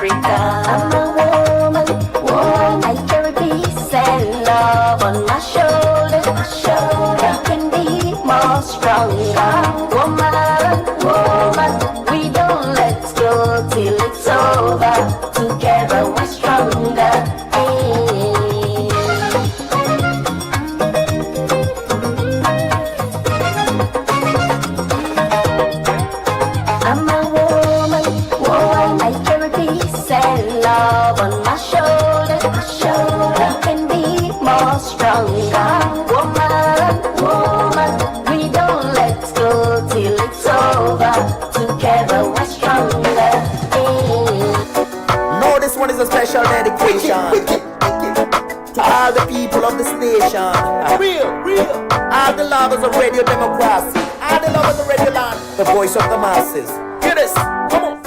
Africa. I'm a woman, I carry peace and love on my shoulders. I can be more stronger. Woman, we don't let go till it's over. Together we're stronger. I'm a woman, I carry peace and love on my shoulders. I can be more stronger. Woman, we don't let go till it's over. Together we're stronger. No, this one is a special dedication to all the people of this nation. Real. All the lovers of radio democracy. All the lovers of radio land. The voice of the masses. Hear this. Come on.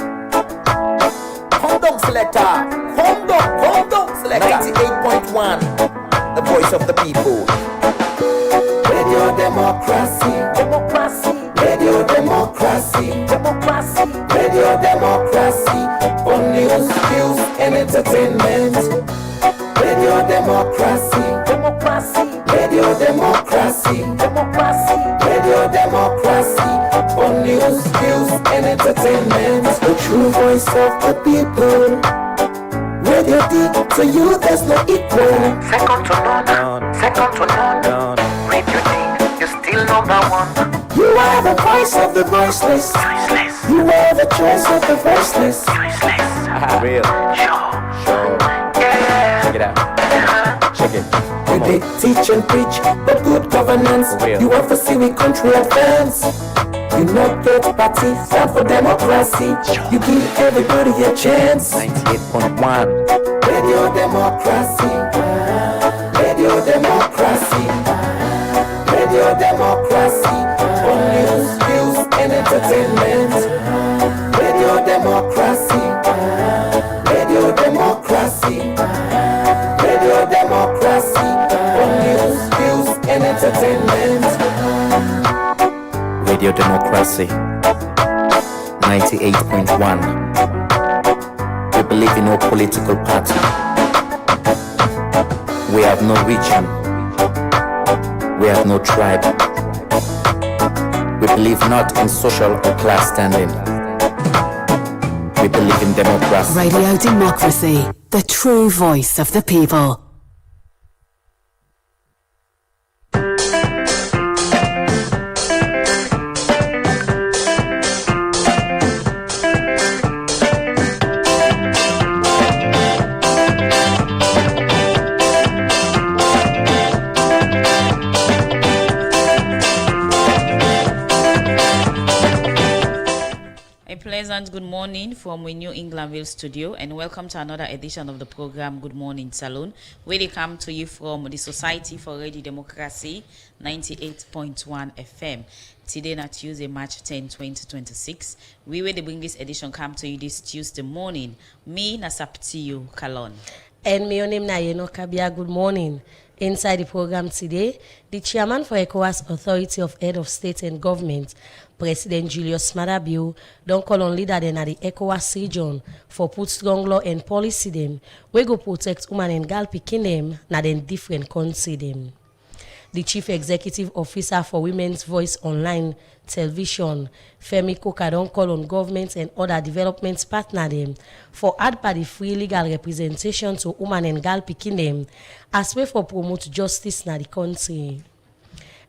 Come down, selector. Come down, selector. 98.1. The voice of the people. Radio democracy. Radio democracy. Radio democracy. For news, views, and entertainment. Radio democracy. Radio democracy. Radio democracy. For news, views, and entertainment. The true voice of the people. Radio D, to you there's no equal. Second to none. Radio D, you're still number one. You are the voice of the voiceless. You are the choice of the voiceless. Real. Sure. Yeah. Check it out. Check it. They teach and preach but good governance. You want to see we country advance. You know third party stand for democracy. You give everybody a chance. 98.1. Radio democracy. Radio democracy. Radio democracy. For news, views, and entertainment. Radio democracy. Radio democracy. Radio democracy. For news, views, and entertainment. Radio democracy. 98.1. We believe in no political party. We have no region. We have no tribe. We believe not in social or class standing. We believe in democracy. Radio Democracy, the true voice of the people. Pleasant good morning from the New Englandville studio, and welcome to another edition of the program Good Morning Salon, where they come to you from the Society for Radio Democracy 98.1 FM. Today, na Tuesday, March 10, 2026. We will bring this edition come to you this Tuesday morning. Me, Nasaptiyo Kalon. And my name na Yeno Kabia. Good morning. Inside the program today, the chairman for ECOWAS Authority of Head of State and Government, President Julius Maada Bio, don't call on leader then at the ECOWAS region for put strong law and policy them, we go protect women and girl pikin them na then different country them. The Chief Executive Officer for Women's Voice Online Television, Femi Koka, don't call on government and other development partner them for add by the free legal representation to women and girl pikin them as way for promote justice na the country.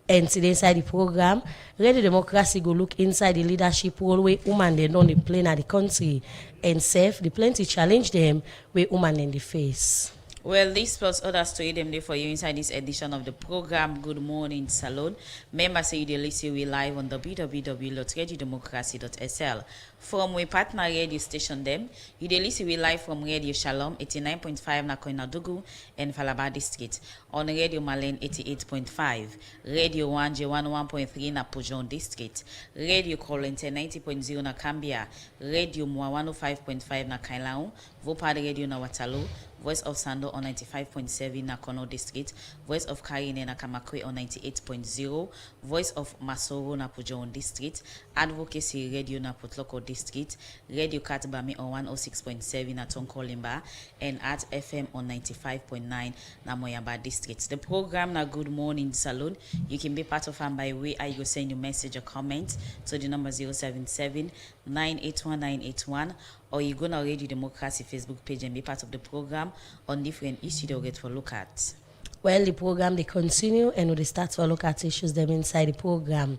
And today inside the program, Radio Democracy go look inside the leadership role where women they don't play na the country and safe the plenty challenge them where women in the face. Well, this plus other story them there for you inside this edition of the program Good Morning Salon. Members say you listen we live on www.radiodemocracy.sl. From we partner radio station them, you listen we live from Radio Shalom 89.5 na Koinadugu and Falaba District, on Radio Malen 88.5, Radio Wanje 101.3 na Pujon District, Radio Kolente 90.0 na Cambia, Radio Mwa 105.5 na Kailau, Vopad Radio na Watalu, Voice of Sando on 95.7 Nakono District, Voice of Karine Nakamakwe on 98.0, Voice of Masoro Napujon District, Advocacy Radio Naputloko District, Radio Katbami on 106.7 at Tonkolimba, and at FM on 95.9 Namoyamba District. The program na Good Morning Salon. You can be part of by way I go send you message or comment to the number 077 981 981, or you go to Radio Democracy Facebook page and be part of the program on different issues they'll get for look at. Well, the program they continue and we start to look at issues them inside the program.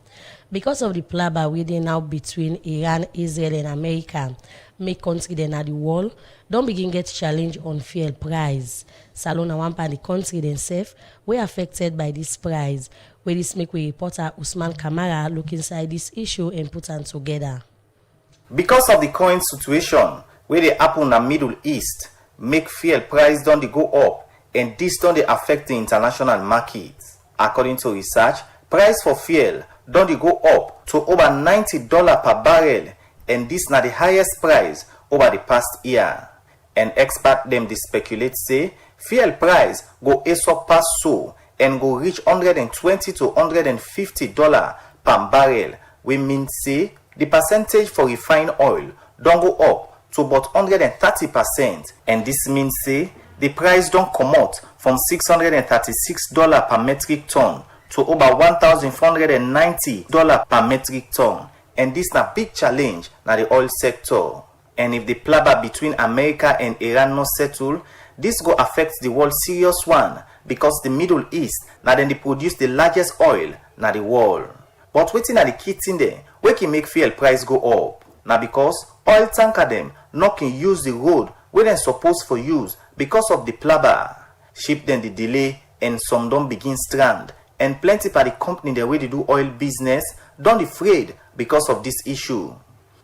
Because of the plaba within now between Iran, Israel and America, make country then at the wall, don't begin get challenge on fuel price. Salona one part the country themselves were affected by this price. Where this make we reporter Usman Kamara look inside this issue and put them together. Because of the current situation where they happen in the Middle East, make fuel price don't they go up, and this don't they affect the international market. According to research, price for fuel don't they go up to over $90 per barrel, and this not the highest price over the past year. And expert them they speculate say fuel price go up past so and go reach $120 to $150 per barrel. We mean say the percentage for refined oil don't go up to about 130%, and this means say the price don't come out from $636 per metric ton to over $1,490 per metric ton, and this na big challenge na the oil sector. And if the plaba between America and Iran not settle, this go affect the world serious one, because the Middle East na then they produce the largest oil na the world. But waiting at the key thing there, we can make fuel price go up. Now because oil tanker them not can use the road where they supposed for use because of the plaba. Ship then the delay and some don't begin strand. And plenty by the company the way they do oil business don't afraid because of this issue.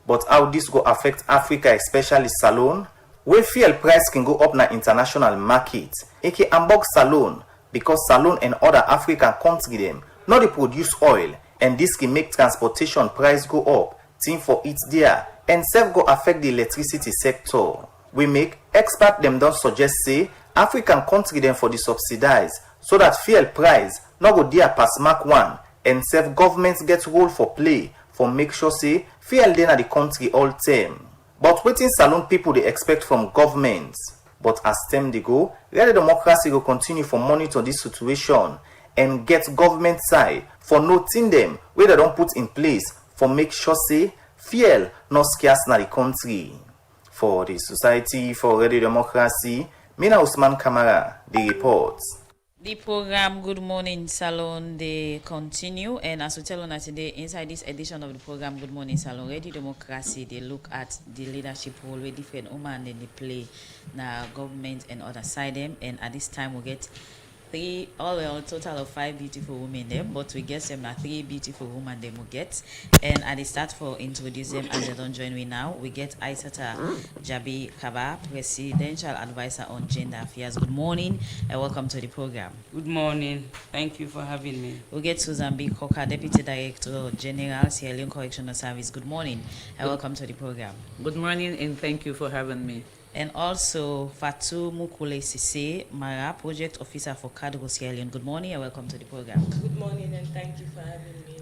But how this go affect Africa, especially Salone, where fuel price can go up na international market. It can unbox Salone because Salone and other African countries them not they produce oil, and this can make transportation price go up, team for it there, and self go affect the electricity sector. We make expert them don't suggest say African country them for the subsidize so that fuel price not go there past Mark 1, and self governments get role for play for make sure say fuel then at the country all term. But waiting Salone people they expect from governments. But as time they go, Radio Democracy will continue for monitor this situation and get government side for noting them where they don't put in place for make sure say fuel not scarce na the country. For the Society for Radio Democracy, Mina Usman Kamara, the reports. The program Good Morning Salon they continue, and as we tell on today inside this edition of the program Good Morning Salon, Radio Democracy they look at the leadership role where different women they play na government and other side them, and at this time we get a total of 5 beautiful women them, but we get them na 3 beautiful women them we get. And at the start for introduce them as they don't join me now, we get Aissata Jabi Kaba, Presidential Advisor on Gender Affairs. Good morning and welcome to the program. Good morning. Thank you for having me. We get Susan B. Coker, Deputy Director General, Sierra Leone Correctional Service. Good morning and welcome to the program. Good morning and thank you for having me. And also Fatou Mukule Sise Mara, Project Officer for Cadre Sierra Leone. Good morning and welcome to the program. Good morning and thank you for having me.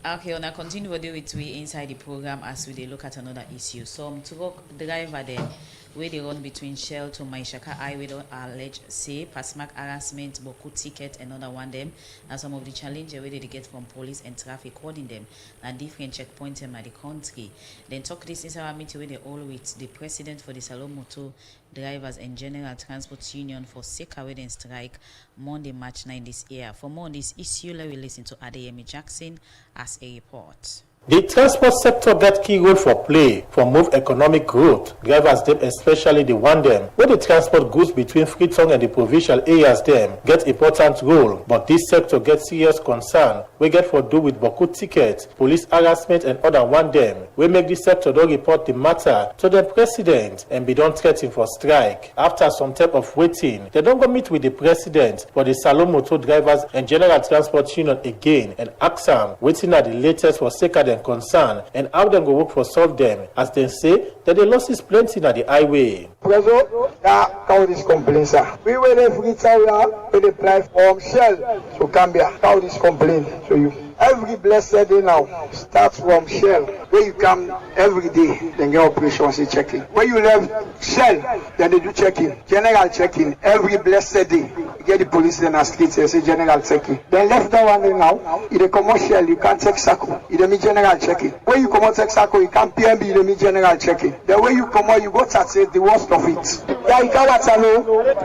Okay, and I continue with we inside the program as we look at another issue. Some truck driver then where they run between Shell to Maishaka Highway don't allege say Pasmak harassment, Boku ticket, and another one them. And some of the challenges where they get from police and traffic holding them and different checkpoints in the country. Then talk this is our meeting where they all with the president for the Salon Motor Drivers and General Transport Union for Seka wedding strike Monday, March 9 this year. For more on this issue, let me listen to Adeyemi Jackson as a report. The transport sector get key role for play for move economic growth. Drivers them, especially the one them, where the transport goods between Freetown and the provincial areas them get important role. But this sector gets serious concern. We get for do with Boku tickets, police harassment and other one them. We make this sector don't report the matter to the president and be done threatening for strike. After some type of waiting, they don't go meet with the president but the Salon Motor Drivers and General Transport Union again and ask them waiting at the latest for Seka them concern and how them go work for solve them, as they say that the losses plenty na the highway. Preso, that count is complaint, sir. We will every time we apply from Shell to Gambia. Count is complaint to you. Every blessed day now starts from Shell. Where you come every day, then get operations and checking. When you left Shell, then they do checking. General checking every blessed day. You get the police in the streets, they say general checking. Then left that one day now, in the commercial, you can't check circle. You don't mean general checking. When you come out check circle, you can't PMB, you don't mean general checking. Then when you come out, you go to the worst of it. Yeah, you can't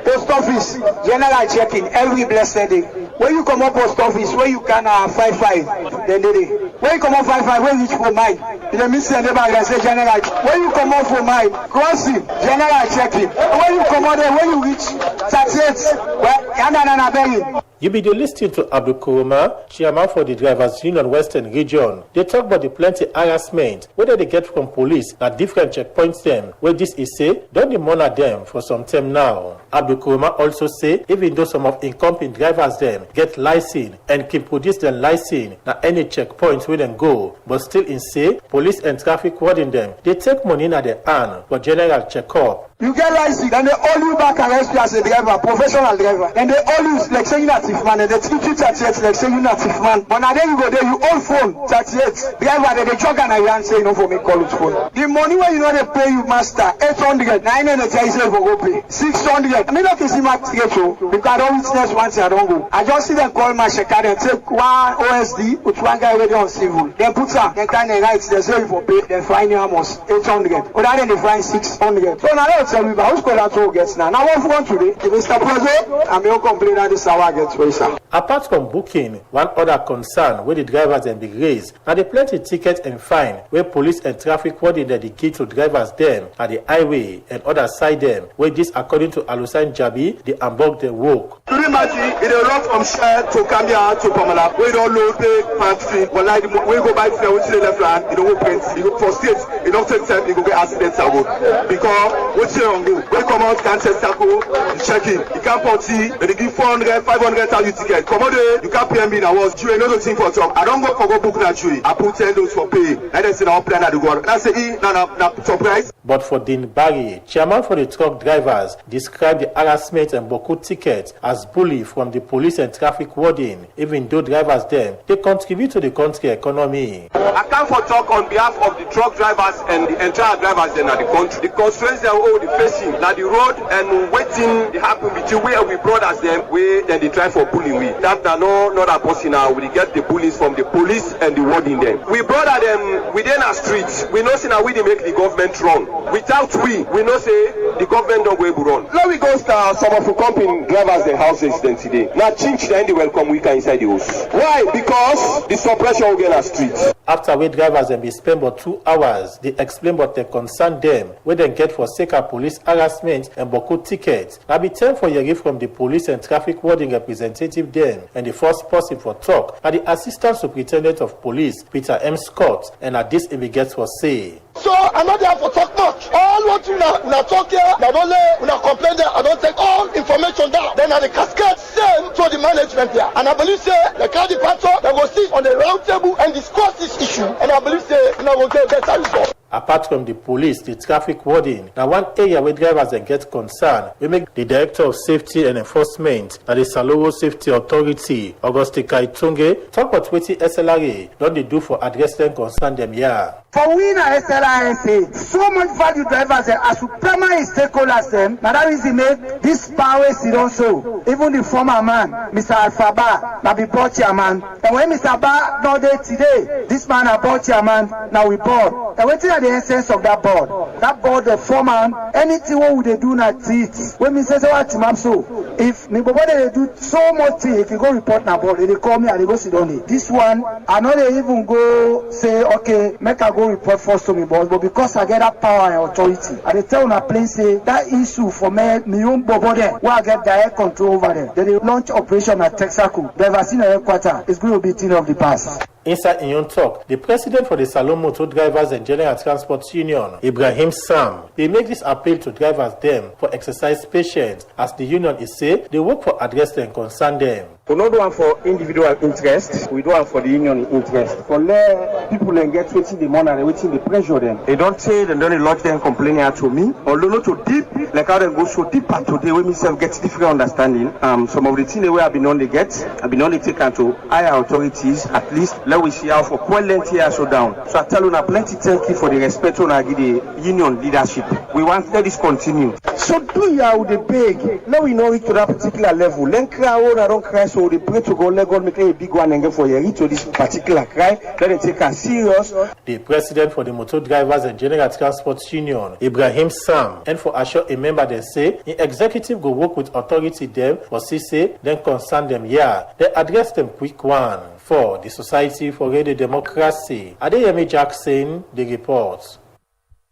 post office, general checking every blessed day. When you come up post office, where you can 5-5, then they. When you come up 5-5, when you reach for mine, you don't miss the neighbor and say general. When you come up for mine, crossing, general checking. When you come out there, when you reach 38, well, you be listening to Abdul Kuruma, chairman for the Drivers Union Western Region. They talk about the plenty harassment whether they get from police at different checkpoints them, where this is say, don't they monitor them for some time now. Abdul Kuruma also say, even though some of incompetent drivers them get license and can produce their license at any checkpoints where them go, but still in say, police and traffic warding them, they take money in their hand for general checkup. You get license, then they all you back arrest you as a driver, professional driver. Then they all you like say you not thief man, and they treat you 38 like say you not thief man. But now then you go there, you own phone 38. Driver, then they jog and I and say you know for me call it phone. The money when you know they pay you master 800, 900 I say for go pay 600. I mean not to see my ticket because I don't witness once I don't go. I just see them call my checker and take one OSD with one guy already on civil. Then put her, then kind of rights, they say you for pay, then fine you almost 800. Or then they fine 600. So now tell me about who's going to get now. Now what for today? Mr. President, I'm your complaint that this hour gets way, sir. Apart from booking, one other concern where the drivers then be raised, now they plenty tickets and fine where police and traffic warding dedicate to drivers them at the highway and other side them, where this according to Alusan Jabi, they unblock their work. During Maji, it a road from Shell to Gambia to Pomala. We don't load the park fee. Well, like we go by the left land, you know, you go for states, you don't take time, you go get accidents because what's your we come out, can't test tackle, you check in. You can't party, then they give 400, 500,000 ticket. Come on there, you can't pay me now. Was you another thing for talk? I don't go for go book naturally. I put 10 those for pay. And then say, I'll plan at the go. That's the no, surprise. But for Dean Barry, chairman for the truck drivers, described the harassment and Boku tickets as bully from the police and traffic warding, even though drivers them, they contribute to the country economy. I come for talk on behalf of the truck drivers and the entire drivers in the country. The constraints they are all facing, now the road and waiting they happen between where we brothers them, where then they try for bullying we. That no not a person now, we get the bullies from the police and the warding them. We brother them within our streets. We know say now we they make the government run. Without we know say the government don't go able run. Now we go start some of the company drivers their houses then today. Now change the end welcome week inside the house. Why? Because the suppression will get our streets. After we drivers and be spent about 2 hours, they explain what they concern them, where they get for sake of police harassment and Boku tickets. Now be time for hearing from the police and traffic warding representative then, and the first person for talk are the Assistant Superintendent of Police, Peter M. Scott, and at this he gets for say. So I'm not there for talk much. All what you now talk here, not only when I complain there, I don't take all information down. Then I the cascade send to the management there. And I believe say the car departure they will sit on the round table and discuss this issue. And I believe say we will get better results. Apart from the police, the traffic warding, now one area where drivers then get concerned, we make the Director of Safety and Enforcement at the Saloro Safety Authority, Auguste Kaitunge, talk about what SLRA don't they do for addressing concern them here. For we in SLRA, so much value drivers as we primary stakeholders them, now that is the make this power is also. Even the former man, Mr. Alphaba, now be board chairman. And when Mr. Ba not there today, this man a board chairman, now we board. And waiting at the essence of that board. That board, the foreman, anything what would they do not treat. When me say what so, if me they do so much thing, if you go report na board, they call me and they go sit on it. This one, I know they even go say, okay, make I go report first to me boss, but because I get that power and authority, I tell una plain say that issue for me own bobo there, where I get direct control over there. Then they launch operation at Texaco, the vaccine headquarters is going to be thing of the past. Inside in own talk, the president for the Salon Motor Drivers and General Transport Union, Ibrahim Sam, they make this appeal to drivers them for exercise patience, as the union is say they work for address and concern them. We don't do one for individual interest, we do one for the union interest. For let people and get waiting the money and waiting the pressure them. They don't say they don't lodge them complaining out to me. Although not too deep, like how they go so deeper today when myself get different understanding. Some of the things the way I've been on the I've been only taken to higher authorities, at least let we see how for quite lengthy years so down. So I tell you now plenty thank you for the respect on the union leadership. We want let this continue. So do you with the beg? Now we know it to that particular level. Then cry out, I don't cry. So they pray to God, let God make a big one and get for you to this particular cry. Let them take us serious. The president for the Motor Drivers and General Transport Union, Ibrahim Sam, and for assure a member they say, the executive go work with authority them for CC, then concern them they address them quick one. For the Society for Radio Democracy, Adeyemi Jackson, the report.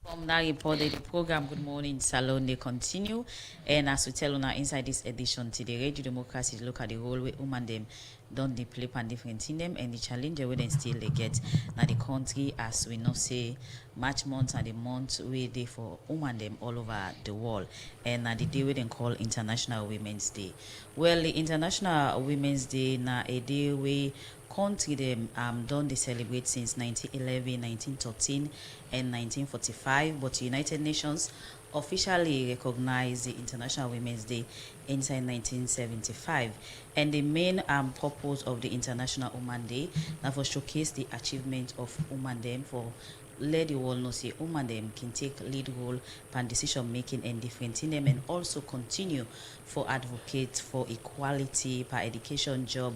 From that report, the program Good Morning Salon, they continue. And as we tell on our inside this edition today, Radio Democracy look at the role where women them don't they play pan different in them and the challenge where they still they get now the country, as we know say March month and the month where they for women them all over the world, and the day we then call International Women's Day. Well, the International Women's Day now a day where country them don't they celebrate since 1911, 1913 and 1945, but United Nations officially recognized the International Women's Day inside 1975, and the main purpose of the International Women's Day now for showcase the achievement of women them, for let the world know say women them can take lead role in decision making and different in them, and also continue for advocate for equality per education, job,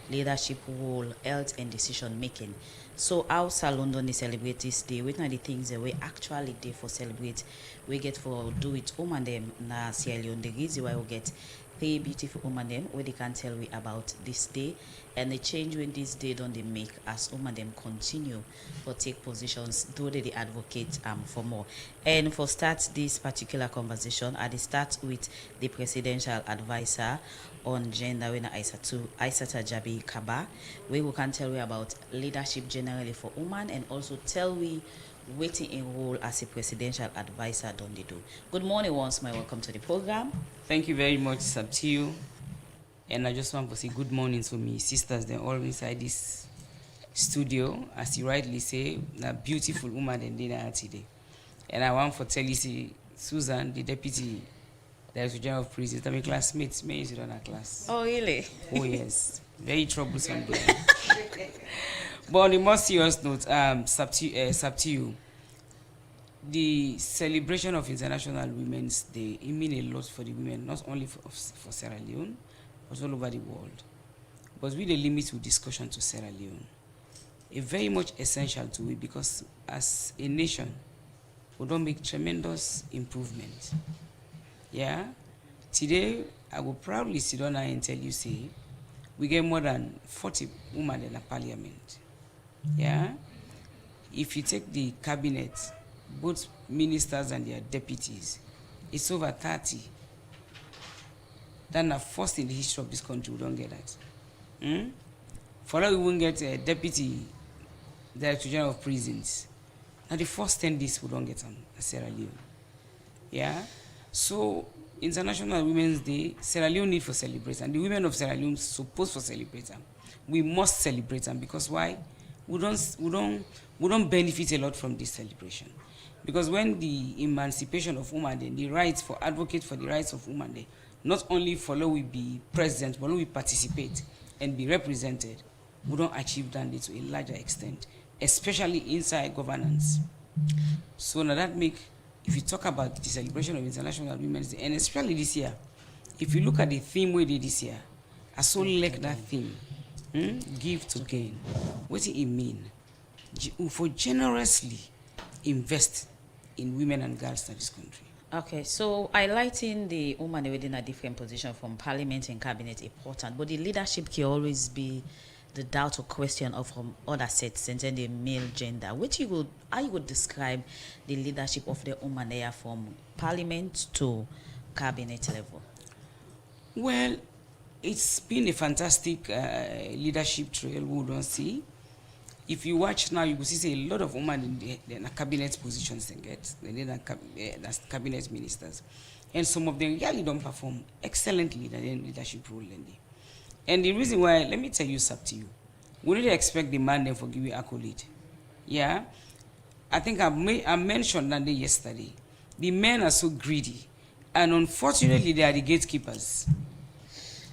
leadership role, health and decision making. So our Salon don't celebrate this day. What are the things that we actually do for celebrate? We get for do it woman them na Sierra Leone. The reason why we get 3 beautiful woman them where they can tell we about this day and the change when this day don't they make as woman them continue for take positions, do they advocate for more. And for start this particular conversation, I start with the presidential advisor on gender when Aissata Jabi Kaba, where we can tell we about leadership generally for women and also tell we waiting in role as a presidential advisor don't they do. Good morning once more, welcome to the program. Thank you very much, Sabtiu. And I just want to say good morning to me sisters. They're all inside this studio, as you rightly say, a beautiful woman and dinner today. And I want to tell you, see, Susan, the deputy director general of prisons, my classmates, may you on a class. Oh really? Oh yes, very troublesome. But on the more serious note, Sabtiu, the celebration of International Women's Day, it means a lot for the women, not only for Sierra Leone, but all over the world. But with the limit to discussion to Sierra Leone, it's very much essential to it because as a nation, we don't make tremendous improvement. Yeah? Today, I will proudly sit down and tell you, say, we get more than 40 women in the parliament. Yeah? If you take the cabinet, both ministers and their deputies, it's over 30. Then the first in the history of this country, we don't get that. For now, we won't get a deputy director general of prisons. Now the first 10 days, we don't get them at Sierra Leone. Yeah? So, International Women's Day, Sierra Leone need for celebrate, and the women of Sierra Leone supposed to celebrate them. We must celebrate them because why? We don't benefit a lot from this celebration. Because when the emancipation of women, the rights for advocate for the rights of women, not only follow we be present, but we participate and be represented, we don't achieve that to a larger extent, especially inside governance. So now that make, if you talk about the celebration of International Women's Day, and especially this year, if you look at the theme we did this year, I so like that theme, give to gain. What does it mean? For generously invest in women and girls in this country. Okay, so highlighting the woman within a different position from parliament and cabinet important, but the leadership can always be the doubt or question of from other sets and then the male gender. How you would describe the leadership of the woman there from parliament to cabinet level? Well, it's been a fantastic leadership trail we don't see. if you watch now, you will see say a lot of women in the cabinet positions they get, that's cabinet ministers, and some of them really don't perform excellently in the leadership role. And the reason why, let me tell you something to you, we really expect the man then for giving accolade. Yeah, I think I mentioned that yesterday. The men are so greedy, and unfortunately, they are the gatekeepers.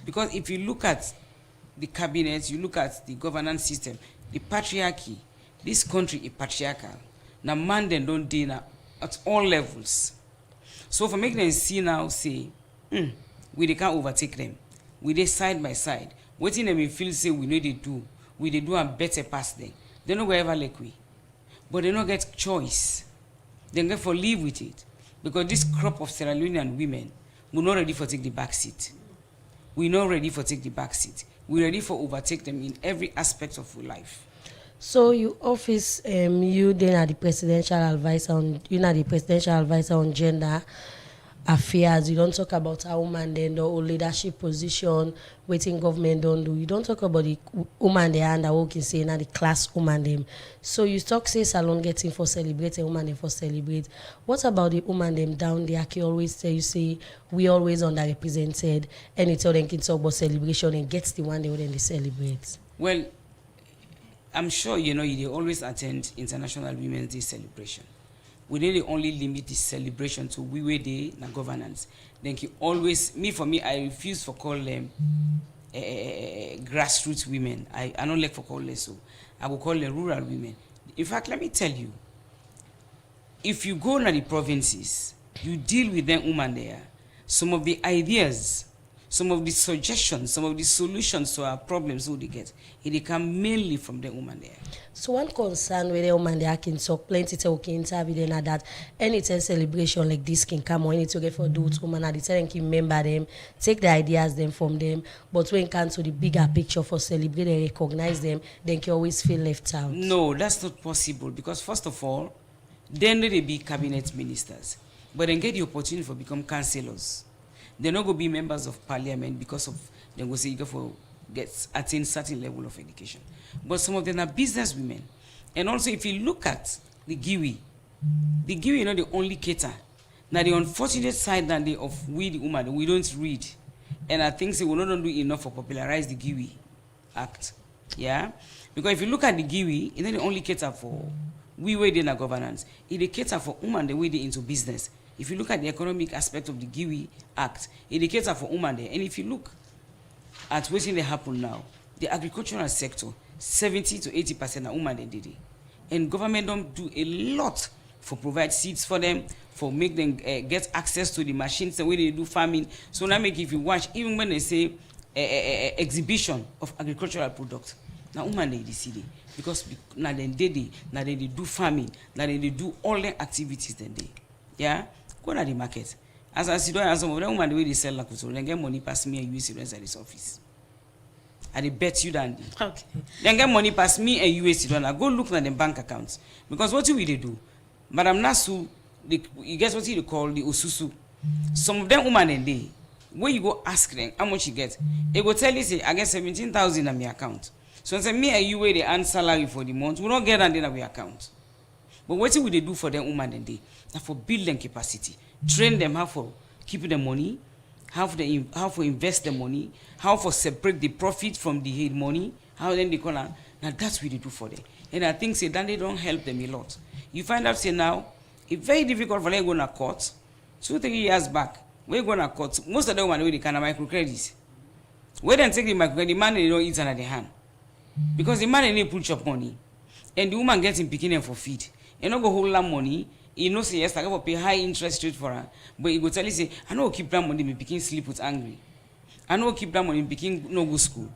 Because if you look at the cabinet, you look at the governance system, the patriarchy, this country is patriarchal. Now, man then don't deal at all levels. So for making them see now, say, we can't overtake them. We they side by side. Waiting them in feel say we know they do. We they do and better pass them. They know wherever like we. But they don't get choice. They get for live with it. Because this crop of Sierra Leonean women, we're not ready for take the back seat. We're not ready for take the back seat. We're ready for overtake them in every aspect of our life. So you office you then are the presidential advisor on gender affairs. You don't talk about a woman then the leadership position, waiting government don't do. You don't talk about the woman they and the can say now the class woman them. So you talk say salon getting for celebrate, a woman them for celebrate. What about the woman them down there? Can always tell you say we always underrepresented, and it's all them can talk about celebration and gets the one they wouldn't celebrate. Well, I'm sure you know they always attend International Women's Day celebration. We didn't only limit this celebration to Wiwe Day and governance. Then you always, for me, I refuse to call them grassroots women. I don't like to call them so. I will call them rural women. In fact, let me tell you, if you go to the provinces, you deal with them women there, some of the ideas, some of the suggestions, some of the solutions to our problems who they get, it come mainly from the woman there. So one concern with the woman there can talk plenty to okay interview then that anytime celebration like this can come or any to get for those women at the time can remember them, take the ideas them from them, but when it comes to the bigger picture for celebrate and recognize them, then can always feel left out. No, that's not possible because first of all, then they be cabinet ministers, but then get the opportunity for become councillors. They're not going to be members of parliament because of they go say you go for attain certain level of education. But some of them are business women. And also if you look at the Giwi you know, they only cater. Now the unfortunate side that they of we the woman, we don't read. And I think we don't do enough to popularize the Giwi Act. Yeah? Because if you look at the Giwi, you know they only cater for we way they in governance. It they cater for women the way they into business. If you look at the economic aspect of the GIWI Act, it indicates for women there. And if you look at what's they happen now, the agricultural sector, 70 to 80% are women they did it. And government don't do a lot for provide seeds for them, for make them get access to the machines the way they do farming. So now make if you watch, even when they say exhibition of agricultural products, now women they see it. Because now they do farming, now they do all the activities then they. Yeah? Go to the market. As I see, some of them women the way they sell like so, they get money past me and you sit at this office. I bet you that. Okay. They get money past me and you sit I go look at the bank accounts. Because what will they do? Madam Nasu, you guess what you call the Osusu. Some of them women in day, when you go ask them how much you get, they go tell you say I get 17,000 on my account. So say me and you where they earn salary for the month, we don't get that in our account. But what will they do for them women in day? Now for building capacity, train them how for keep the money, how for invest the money, how for separate the profit from the money, how then they call on. Now that's what they do for them. And I think say that they don't help them a lot. You find out say now, it's very difficult for them to go to court. 2-3 years back, when you go to court, most of them want to the kind of microcredits. When they take the microcredit, the man they don't eat under the hand. Because the man they need put up money. And the woman gets him picking them for feed. You not go hold that money. You know, say yes, I go pay high interest rate for her. But you go tell you say, I know keep that money, me picking sleep with angry. I know keep that money, picking no go school.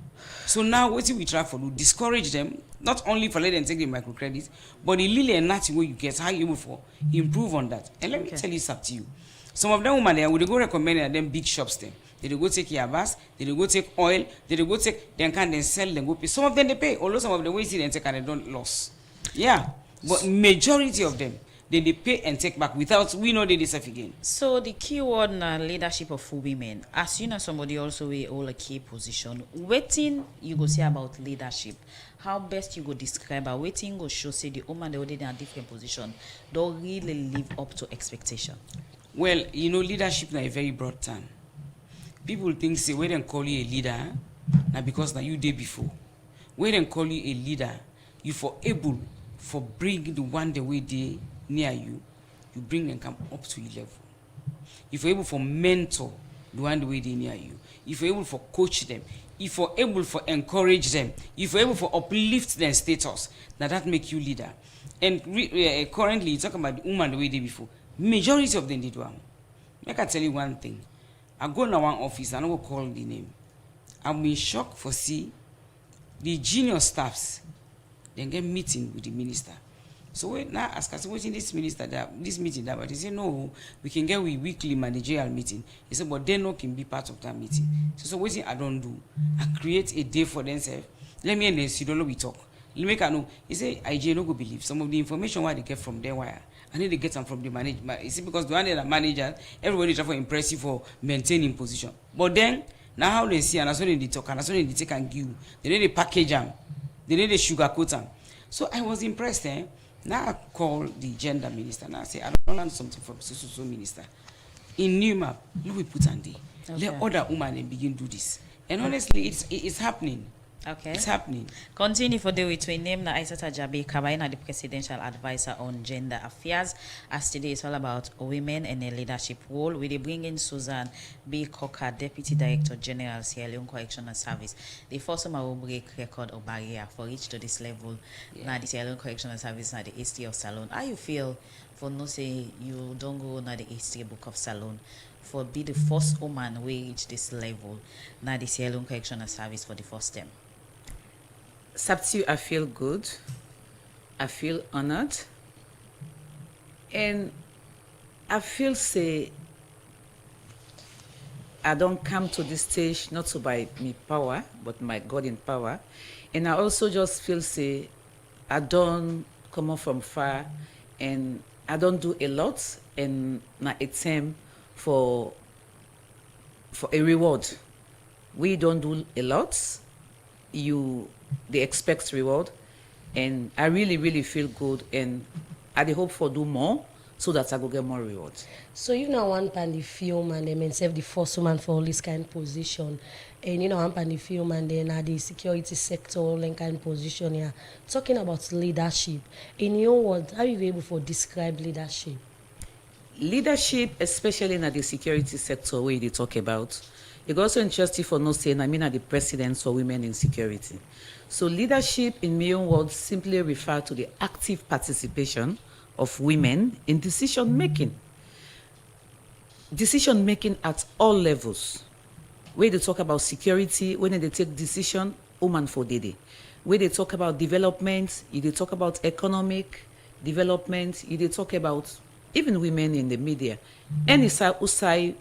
So now what we try for do? Discourage them, not only for let them take the microcredit, but the little and nothing what you get, how you for improve on that. And let me tell you something to you. Some of them women there would go recommend them big shops them. They go take yabas, they go take oil, they go take then can then sell them go pay. Some of them they pay, although some of the ways they take and they don't lose. Yeah. But majority of them, then they pay and take back without we know they deserve again. So the key word na leadership of women. As you know, somebody also will hold a key position. Waiting you go say about leadership. How best you go describe her? Waiting go show say the woman they already in a different position don't really live up to expectation. Well, you know, leadership is a very broad term. People think say when they call you a leader, now because now you did before. When they call you a leader, you for able for bring the one the way they near you, you bring them come up to your level. If you're able for mentor the one the way they near you, if you're able for coach them, if you're able for encourage them, if you're able for uplift their status, now that make you leader. And currently, you talk about the woman the way they before. Majority of them did one. Make I tell you one thing. I go in one office, I don't go call the name. I'm in shock for see the junior staffs then get meeting with the minister. So we now ask us, what's in this minister that this meeting that? But he said, no, we can get a weekly managerial meeting. He said, but they no can be part of that meeting. So what I don't do, I create a day for themselves. Let me and then see we talk. Let me make I know. He said, IJ no go believe some of the information why they get from their wire. I need to get them from the management. You see, because the one that manager, everybody try for impressive for maintaining position. But then now how they see and that's when they talk and that's when they take and give. They need to package them. They need to sugarcoat them. So I was impressed. Now I call the gender minister and I say, I don't learn something from so minister. In New Map, let me put on there. Let other women and begin do this. And honestly, it's happening. Okay. It's happening. Continue for the week. We name na Aissata Jabe Kabaina, the presidential advisor on gender affairs. As today is all about women and a leadership role. We bring in Susan B. Coker, Deputy Director General, Sierra Leone Correctional Service. The first one will break record or barrier for reach to this level. Now the Sierra Leone Correctional Service, now the history of Salone. How you feel for no say you don't go now the history book of Salone? For be the first woman we reach this level, now the Sierra Leone Correctional Service for the first time. Sabtu, I feel good. I feel honored. And I feel say I don't come to this stage not to by me power, but my God in power. And I also just feel say I don't come up from far and I don't do a lot and I attempt for a reward. We don't do a lot. They expect reward, and I really feel good, and I hope for do more so that I go get more rewards. So you know one pan the film and then serve the first woman for all this kind of position, and you know one pan the film and then the security sector all in kind of position here. Talking about leadership, in your words, how you able to describe leadership? Leadership, especially in the security sector where they talk about, it's also interesting for no saying, the president for women in security. So leadership in my own words simply refer to the active participation of women in decision making. Decision making at all levels. Where they talk about security, when they take decision, woman for dede. Where they talk about development, they talk about economic development, they talk about even women in the media. Any side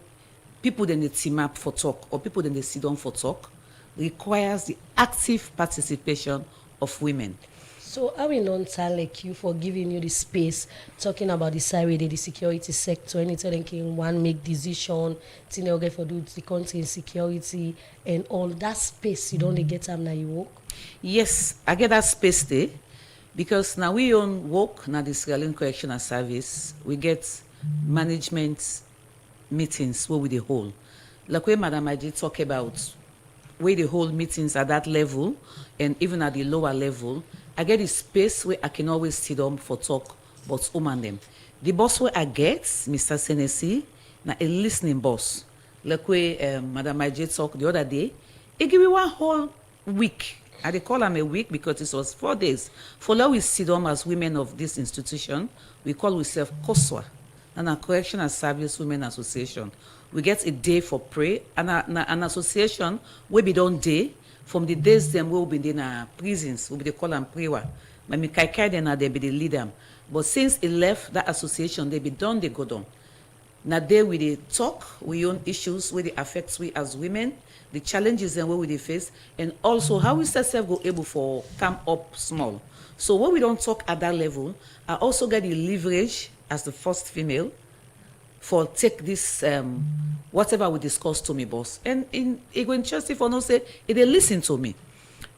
people then they team up for talk or people then they sit down for talk requires the active participation of women. So I will not thank you for giving you the space talking about the side the security sector, anytime can one make decision, get for do the country in security and all that space you don't get time now you work? Yes, I get that space there because now we own work now the Sierra Leone Correctional Service, we get management meetings where we the whole. Like where Madam Aji talk about where the whole meetings at that level and even at the lower level, I get a space where I can always sit down for talk but woman them. The boss where I get, Mr. Senesi, na a listening boss. Like where Madam Aji talk the other day, he give me one whole week. I call him a week because it was 4 days. For now we sit down as women of this institution, we call ourselves COSWA. And a Correctional Service Women Association. We get a day for pray and an association where we don't day from the days them will be in prisons, we be call them prayer. But me kai then they be the leader. But since he left that association, they be done, they go down. Now there we they talk, we own issues where they affect we as women, the challenges and where we they face, and also how we self go able for come up small. So when we don't talk at that level, I also get the leverage as the first female for take this whatever we discussed to me, boss. And it go interesting for no say they listen to me.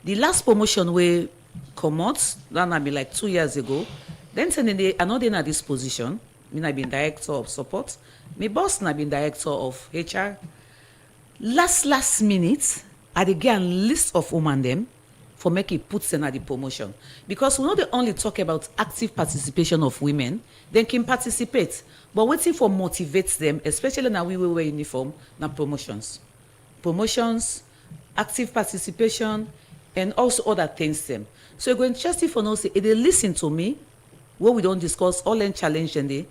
The last promotion we come out, that I be like 2 years ago. Then they are not in this position. I been director of support. My boss I been director of HR. Last minute, I dey get a list of women them for make it put them at the promotion. Because we not they only talk about active participation of women, they can participate. But waiting for motivates them, especially now we wear uniform, now promotions. Promotions, active participation, and also other things them. So you're going to for no say, if they listen to me, where we don't discuss all and challenge and they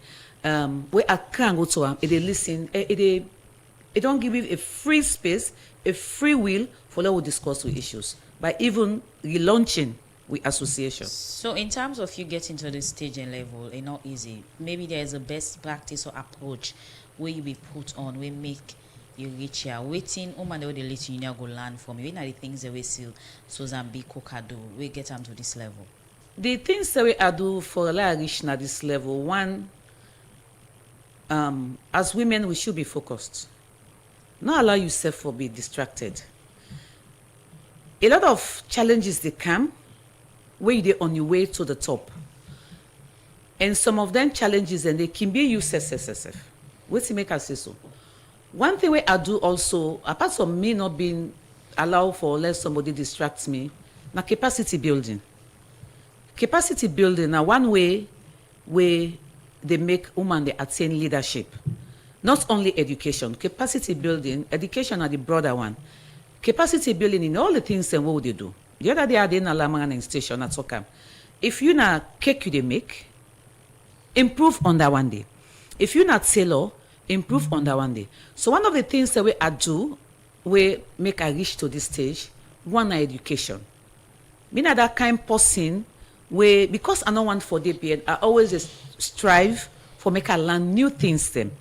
where I can go to them, if they listen, it don't give you a free space, a free will for them to discuss with issues by even relaunching with association. So in terms of you getting to the stage and level, it's not easy. Maybe there's a best practice or approach where you be put on, where make you reach here. Waiting, woman they the little you go learn from you. What are the things that we see Susan B. Coca do? We get them to this level. The things that we do for a reach at this level, one, as women, we should be focused. Not allow yourself to be distracted. A lot of challenges they come where you're on your way to the top. And some of them challenges and they can be useless. What's to make us say so? One thing I do also, apart from me not being allowed for let somebody distract me, na capacity building. Capacity building now one way where they make women they attain leadership. Not only education, capacity building, education are the broader one. Capacity building in all the things and what they do. The other day I did in a Lamangan station at Sokam. If you na cake you they make, improve on that one day. If you not tailor, improve on that one day. So one of the things that I do, we make I reach to this stage, one education. Me na that kind person where because I don't want for DPN, I always strive for make I learn new things them.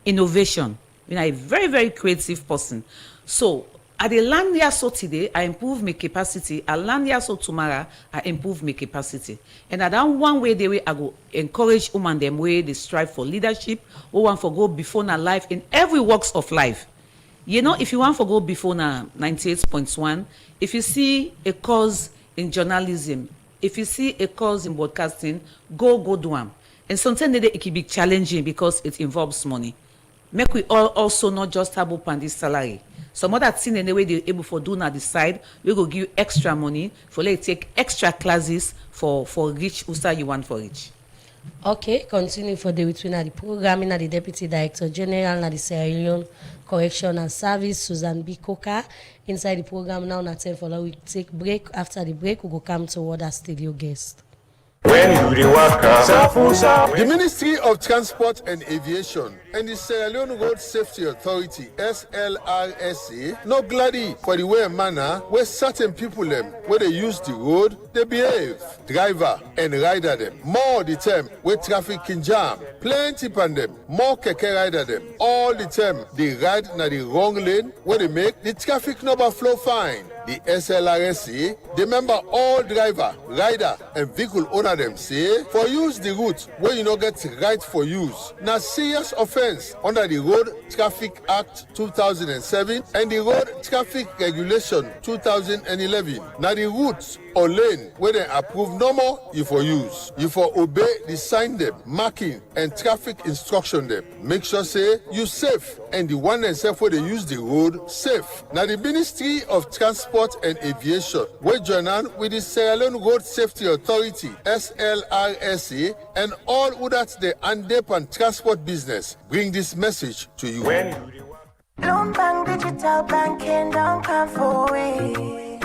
Innovation. I'm a very, very creative person. So at the land year so today, I improve my capacity. At land year so tomorrow, I improve my capacity. And at that one way, the way I go encourage women them way they strive for leadership, who want for go before na life in every walks of life. You know, if you want for go before na 98.1, if you see a cause in journalism, if you see a cause in broadcasting, go do them. And sometimes it can be challenging because it involves money. Make we all also not just have up on this salary. Some other thing in the way they're able for do not decide, we go give extra money for let take extra classes for reach who you want for reach. Okay, continue for the between the programming at the Deputy Director General at the Sierra Leone Correctional Service, Susan B. Coca. Inside the program now, not time for we take break. After the break, we go come toward our studio guest. The Ministry of Transport and Aviation and the Sierra Leone Road Safety Authority (SLRSA) no gladdy for the way and manner where certain people them where they use the road they behave. Driver and rider them more the time where traffic can jam. Plenty pan them more keke rider them all the time they ride na the wrong lane where they make the traffic number flow fine. The SLRSA, they member all driver, rider, and vehicle owner them say for use the route where you not get right for use. Now serious offense under the Road Traffic Act 2007 and the Road Traffic Regulation 2011. Now the routes or lane where they approve no more you for use. You for obey the sign them, marking and traffic instruction them. Make sure say you safe and the one and self where they use the road safe. Now the Ministry of Transport and Aviation will join on with the Sierra Leone Road Safety Authority (SLRSA) and all who that they undertake and transport business. Bring this message to you. Bloomberg Digital Banking don't come for it.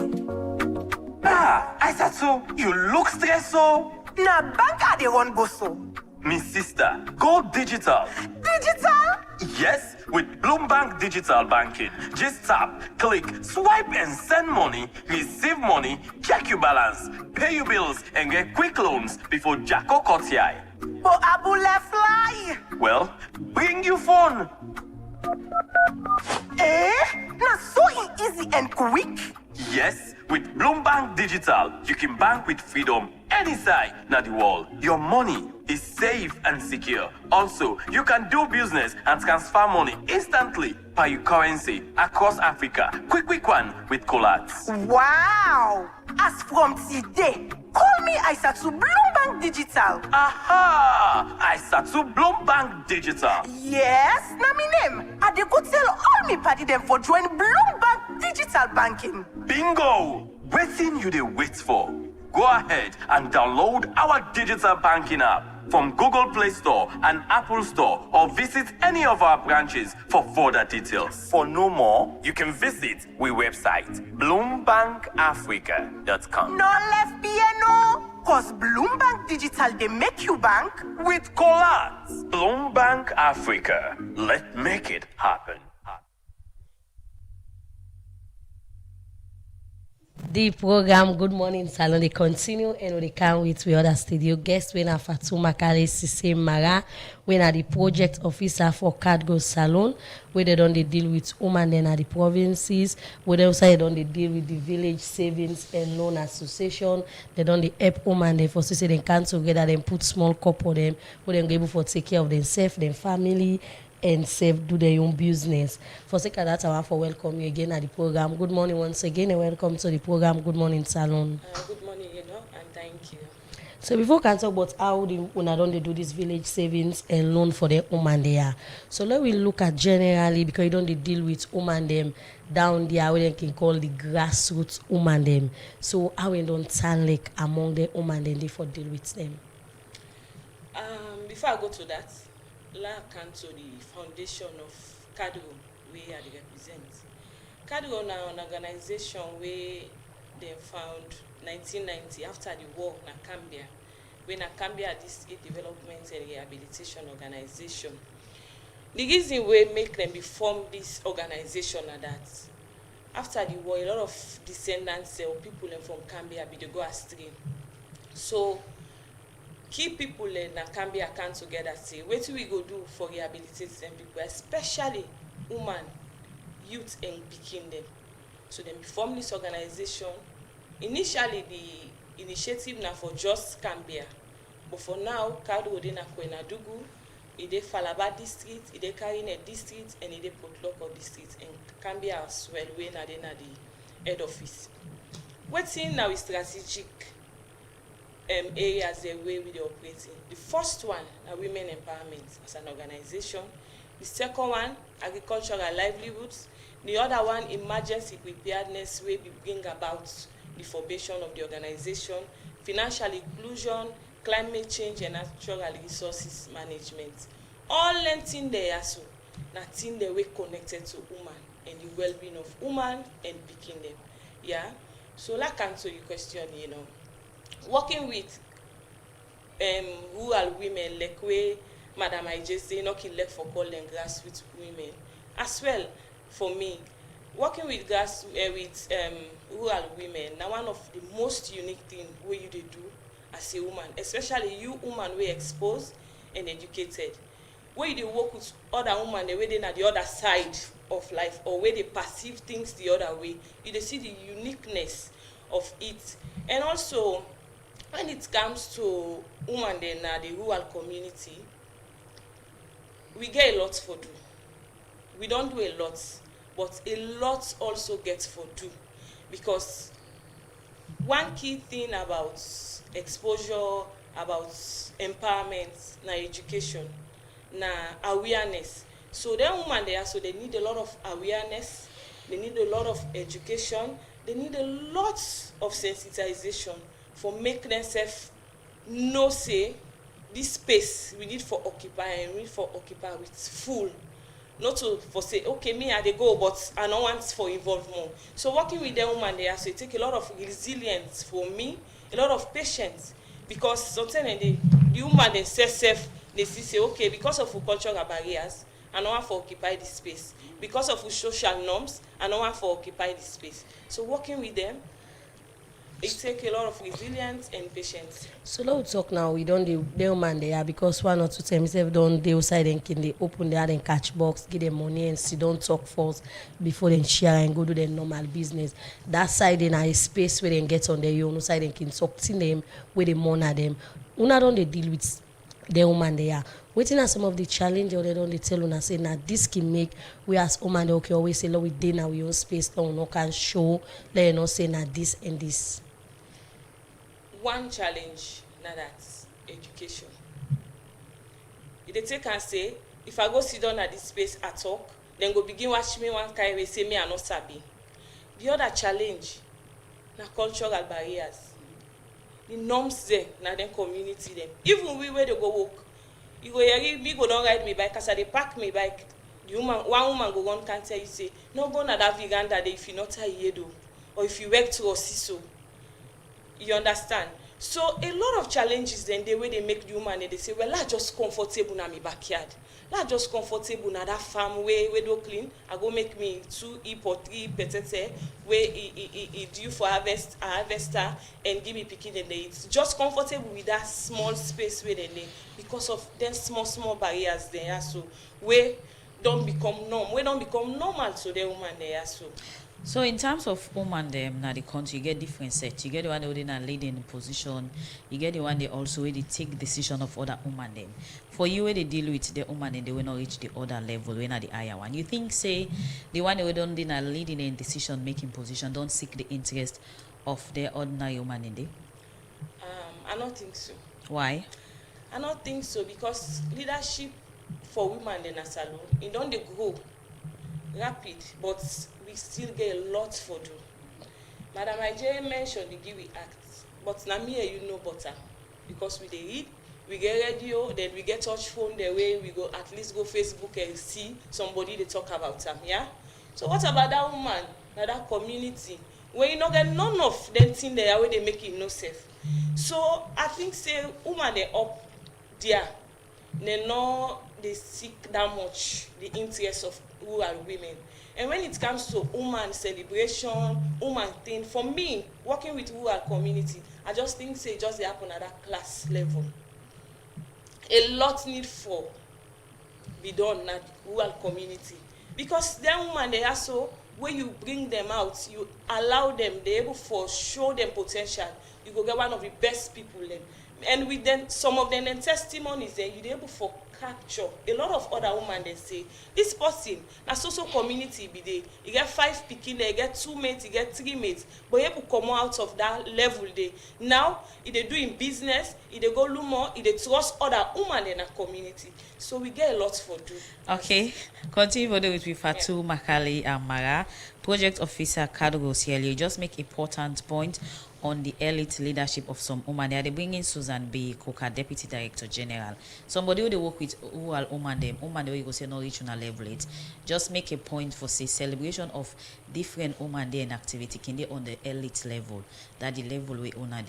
I thought so. You look stressed so. Nah, bank they won't go so. Me sister, go digital. Digital? Yes, with Bloomberg Digital Banking. Just tap, click, swipe and send money, receive money, check your balance, pay your bills and get quick loans before Jacko cuts your eye. But Abula fly. Well, bring your phone. Now so easy and quick. Yes, with Bloomberg Digital, you can bank with freedom any side, not the world. Your money is safe and secure. Also, you can do business and transfer money instantly by your currency across Africa. Quick one with Colats. Wow! As from today, call me Aisatu Bloombank Digital. Aha! Aisatu Bloombank Digital. Yes, na me name. I dey go tell all me party them for join Bloombank Digital Banking. Bingo! Waiting you dey wait for. Go ahead and download our digital banking app from Google Play Store and Apple Store or visit any of our branches for further details. For no more, you can visit we website bloombankafrica.com. No left piano, cause Bloombank Digital they make you bank. With Colats, Bloombank Africa. Let's make it happen. The program Good Morning Salon they continue and we can't wait with other studio guests when Fatuma Kale Sise Mara when are the project officer for Cargo Salon where they don't deal with women then at the provinces where they also don't deal with the village savings and loan association they don't help women they for say they can together then put small couple them where they able for take care of themselves their family and save do their own business. For sake of that, I want to welcome you again at the program. Good morning once again and welcome to the program Good Morning Salon. Good morning, and thank you. So before we can talk about how the una don't they do this village savings and loan for the woman there. So let we look at generally because you don't they deal with woman them down there where they can call the grassroots woman them. So how we don't sound like among the woman them they for deal with them. Before I go to that, let's come to the foundation of Cadro where I represent. Cadro is an organization where they found 1990 after the war in Cambia. When Cambia District Development and Rehabilitation Organization. The reason we make them form this organization are that after the war, a lot of descendants or people from Cambia they go astray. So key people in Cambia come together say, what do we go do for rehabilitating them people, especially women, youth and picking them. So then we form this organization. Initially the initiative now for just Cambia, but for now, Kadu Ode na Kwenadugu, Ide Falaba district, Ide Karine district, and Ide Potloko district, and Cambia as well, where na the head office. What's in now is strategic areas the way we are operating. The first one are women empowerment as an organization. The second one, agricultural livelihoods. The other one, emergency preparedness, where we bring about the formation of the organization, financial inclusion, climate change, and natural resources management. All things there so nothing they were connected to women and the well-being of women and picking them. Yeah. So like answer your question, working with rural women like way Madam I just say not kill for calling grassroots women as well. For me, working with rural women now one of the most unique thing where you do as a woman, especially you woman we exposed and educated, where you work with other women the way they are the other side of life or where they perceive things the other way, you see the uniqueness of it. And also when it comes to women in the rural community, we get a lot for do. We don't do a lot, but a lot also gets for do. Because one key thing about exposure, about empowerment, na education, na awareness. So then women there, so they need a lot of awareness, they need a lot of education, they need a lot of sensitization for make themselves know say this space we need for occupy and we need for occupy with full. Not to for say, okay, me I they go, but I don't want for involve more. So working with the woman there, so it take a lot of resilience for me, a lot of patience, because sometimes the woman themselves they say, okay, because of cultural barriers, I don't want to occupy this space. Because of social norms, I don't want to occupy this space. So working with them, it takes a lot of resilience and patience. So let's talk now. We don't the woman there because 1 or 2 times they don't they outside and can they open there and catch box, give them money and sit don't talk first before they share and go do their normal business. That side in a space where they get on their own side and can talk to them where they monitor them. Una don't they deal with the woman they are. Waiting are some of the challenge or they don't tell us say now this can make we as woman they okay always say we day now we own space no can show let you know say now this and this. One challenge now that's education. If they take and say if I go sit down at this space I talk, then go begin watch me one kind way say me I not sabi. The other challenge na cultural barriers. The norms there na them community them. Even we where they go work. You go here, me go don't ride me bike, cause I they park me bike. The woman, one woman go on can tell you say, no go na that veranda there if you not here do, or if you work to or see so. You understand? So a lot of challenges then the way they make the woman they say, well, I just comfortable na my backyard. I just comfortable na that farm where do clean. I go make me 2 heap or 3 petete where it due for harvester and give me picking and they eat. Just comfortable with that small space where they live because of them small barriers there. So where don't become norm, where don't become normal to the woman there. So in terms of woman them now the country, you get different sets. You get the one who in a leading position. You get the one they also where they take decision of other woman them. For you where they deal with the woman and they will not reach the other level when are the higher one. You think say the one who don't in a leading in decision making position don't seek the interest of the ordinary woman in there? I don't think so. Why? I don't think so because leadership for women in a salon, it don't they grow rapid, but we still get a lot for do. Madam IJ mentioned the Giwi Act, but now me and you know better because we they read, we get radio, then we get touch phone the way we go at least go Facebook and see somebody they talk about them, yeah? So what about that woman, that community, where you know get none of them thing there where they make it no safe. So I think say woman they up there, they know they seek that much the interests of rural women. And when it comes to woman celebration, woman thing, for me, working with rural community, I just think say just they happen at that class level. A lot need for be done at rural community. Because them women they are so when you bring them out, you allow them, they able for show them potential. You go get one of the best people then. And with them, some of them testimonies then you're able for capture. A lot of other women they say, this person, na social community be there. You get 5 picking there, you get 2 mates, you get 3 mates. But you able come out of that level there. Now, if they do in business, if they go Lumo, if they trust other women in a community. So we get a lot for do. Okay. Continue further with Fatu Makali Amara, Project Officer Kadro Sierra. Just make important point on the elite leadership of some women. They bring in Susan B. Coker, Deputy Director General. Somebody who they work with who are women they go say no regional level it. Just make a point for say celebration of different women day and activity can they on the elite level. That the level we una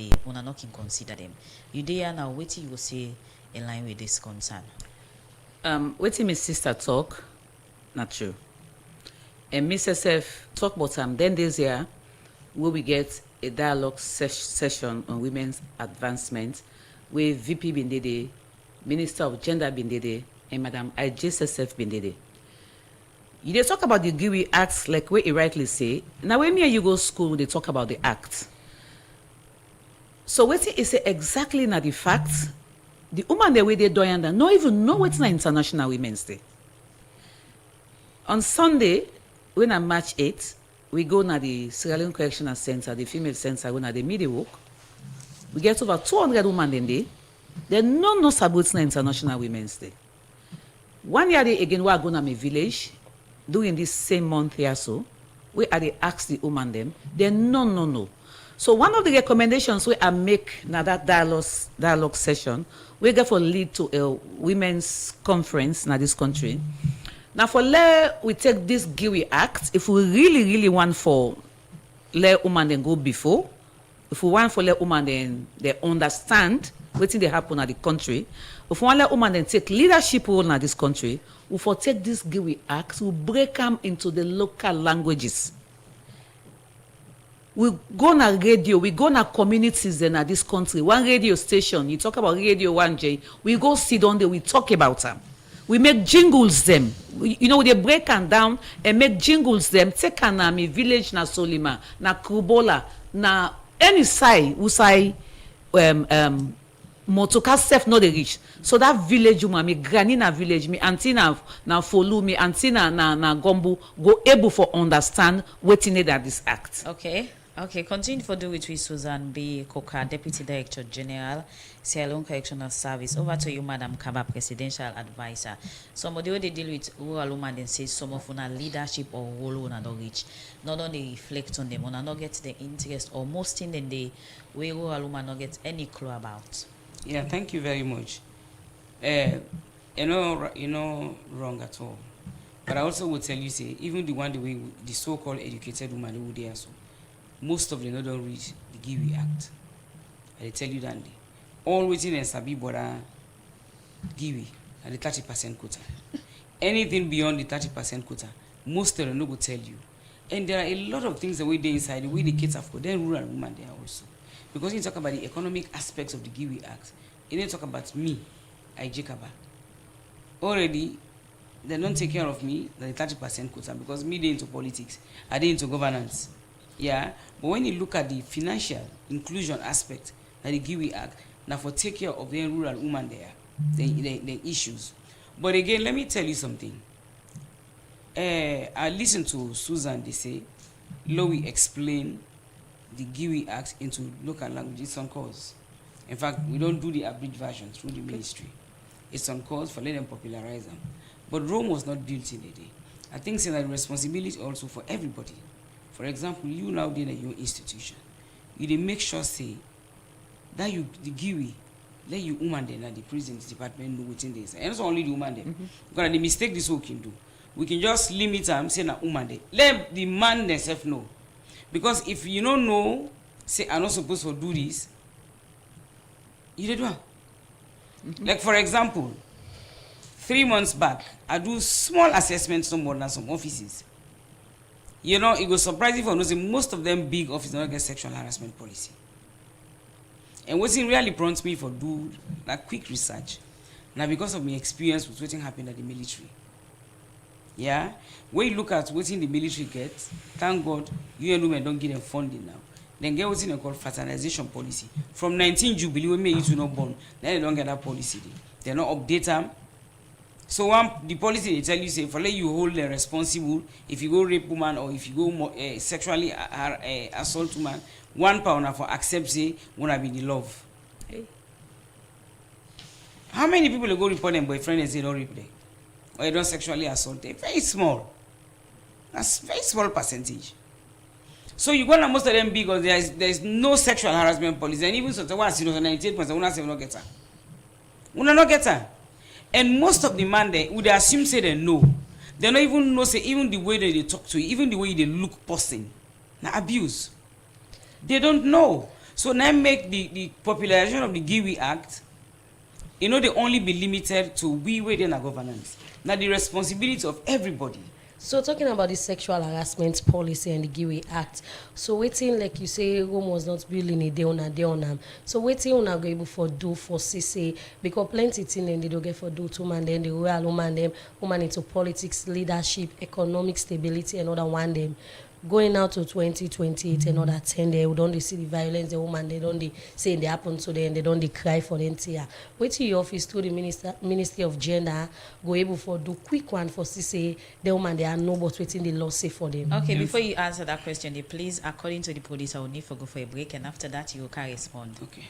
not can consider them. You there now wait you will say in line with this concern. Waiting my sister talk, not true. And Mrs. F talk about then this year where we get a dialogue session on women's advancement with VP Bindede, Minister of Gender Bindede, and Madam IJSSF Bindede. You talk about the GUI Act like where you rightly say. Now when me and you go school, they talk about the act. So what is exactly not the fact? The woman the way they do and not even know what's not International Women's Day. On Sunday, when on March 8th, we go to the Sierra Leone Correctional Center, the female center, we go to the midday walk. We get over 200 women in there. They no sabot's International Women's Day. 1 year again, we are going to my village during this same month here, so we are they ask the woman them. They no. So one of the recommendations we make now that dialogue session, we get for lead to a women's conference in this country. Now for we take this GUI Act, if we really want for let women then go before, if we want for let women then they understand what they happen at the country, if we want let women then take leadership role in this country, we for take this GUI Act, we break them into the local languages. We go na radio, we go na communities in this country. One radio station, you talk about Radio 1J, we go sit down there, we talk about them. We make jingles them. They break them down and make jingles them. Take na mi village na Solima, na Krubola, na any side, we say motoka self no dey reach. So that village woman, me granny na village, me auntie na Folu, me auntie na Gombo go able for understand wetin dey that this act. Okay, continue for do with Susan B. Koka, Deputy Director General, Sierra Leone Correctional Service. Over to you, Madam Kaba, Presidential Advisor. Somebody who they deal with rural women and say some of una leadership or role una don't reach. Not only reflect on them, una not get the interest or most in the way rural women not get any clue about. Yeah, thank you very much. You're not wrong at all. But I also would tell you, say, even the so-called educated women who they are so. Most of them don't read the GIWI Act. I tell you that. All waiting and Sabi Bora GIWI at the 30% quota. Anything beyond the 30% quota, most of them no go tell you. And there are a lot of things that we do inside, the way the kids have got, then rural women there also. Because you talk about the economic aspects of the GIWI Act, you don't talk about me, Ijekaba. Already, they don't take care of me, the 30% quota, because me they into politics, I they into governance. Yeah, but when you look at the financial inclusion aspect of the GIWI Act, now for take care of the rural women there, the issues. But again, let me tell you something. I listened to Susan, they say, Lowy explain the GIWI Act into local language. It's on course. In fact, we don't do the abridged version through the ministry. It's on course for letting them popularize them. But Rome was not built in a day. I think it's a responsibility also for everybody. For example, you now in your institution, you dey make sure say that you the GIWI, let you woman then the prison department know within this. And it's only the woman then. Because the mistake this whole can do. We can just limit them, say na woman then. Let the man themselves know. Because if you don't know, say I'm not supposed to do this, you do. Like for example, 3 months back, I do small assessments somewhere in some offices. You know, it was surprising for us. Most of them big offices don't get sexual harassment policy. And what's really prompts me for do that quick research. Now because of my experience with what happened at the military. Yeah? When you look at what in the military gets, thank God, UN women don't give them funding now. Then get what's in called fraternization policy. From 19 Jubilee, when you to not born, then they don't get that policy. They not update them. So the policy they tell you say for let you hold them responsible if you go rape woman or if you go sexually assault woman, £1 for accept say wanna be the love. Hey. How many people go report them boyfriend and say don't rape them or they don't sexually assault them? Very small. That's very small percentage. So you gonna most of them because there's no sexual harassment policy and even so 98% una say not get her. Una not get her. And most of the man they would assume say they know. They don't even know say even the way they talk to you, even the way they look person. Now abuse. They don't know. So now make the popularization of the GIWI Act, you know, they only be limited to we within a governance. Now the responsibility of everybody. So talking about the sexual harassment policy and the GIWI Act, so waiting like you say Rome was not building a day on them. So waiting on go able for do for CC because plenty thing and they don't get for do to man then the royal woman them woman into politics, leadership, economic stability and other one them. Going out to 2028 and other 10 they don't see the violence the woman they don't say they happen to them they don't cry for them here. Wait till your office through the Ministry of Gender go able for do quick one for say the woman they are no but waiting the law say for them. Okay, before you answer that question, please, according to the police, I will need to go for a break and after that you can respond. Okay.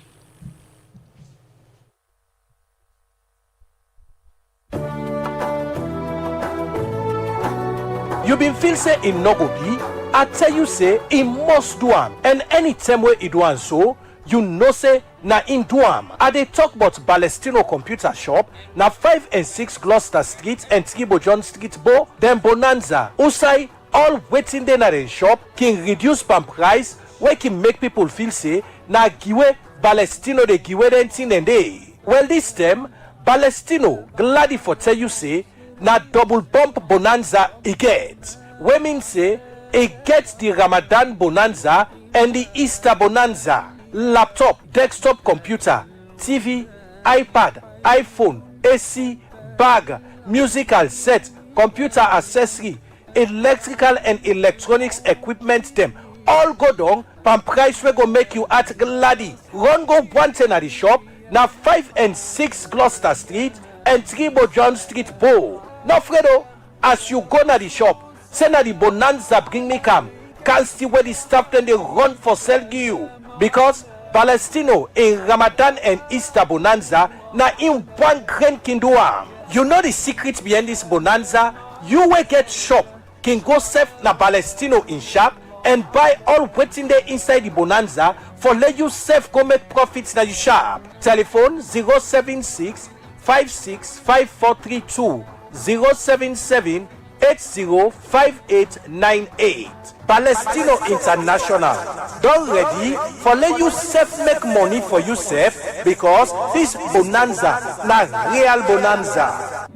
You been feel say in no go be, I tell you say he must do am, and anytime where he do am so, you know say na in do am. I dey talk about Balestino Computer Shop, na 5 and 6 Gloucester Street and Tribo John Street Bo, then Bonanza. Usai all waiting there na the shop can reduce palm price, where can make people feel say na giwe Balestino de giwe den thing and day. Well this time Balestino glad for tell you say na double bump bonanza e get. We mean say e get the Ramadan bonanza and the Easter bonanza. Laptop, desktop computer, TV, iPad, iPhone, AC, bag, musical set, computer accessory, electrical and electronics equipment them all go down pan price we go make you at glady. Run go one ten at the shop, na 5 and 6 Gloucester Street and 3 Bojon Street, Bow. Now, Fredo, as you go na the shop, say na the bonanza bring me come. Can't see where the staff then they run for sell you. Because Palestino in Ramadan and Easter bonanza na in one grand kindua. You know the secret behind this bonanza? You will get shop can go save na Palestino in shop and buy all waiting there inside the bonanza for let you save go make profits na the shop. Telephone 076 565432 077 805898. Palestino International. Don't ready for let you save make money for yourself because this bonanza na real bonanza.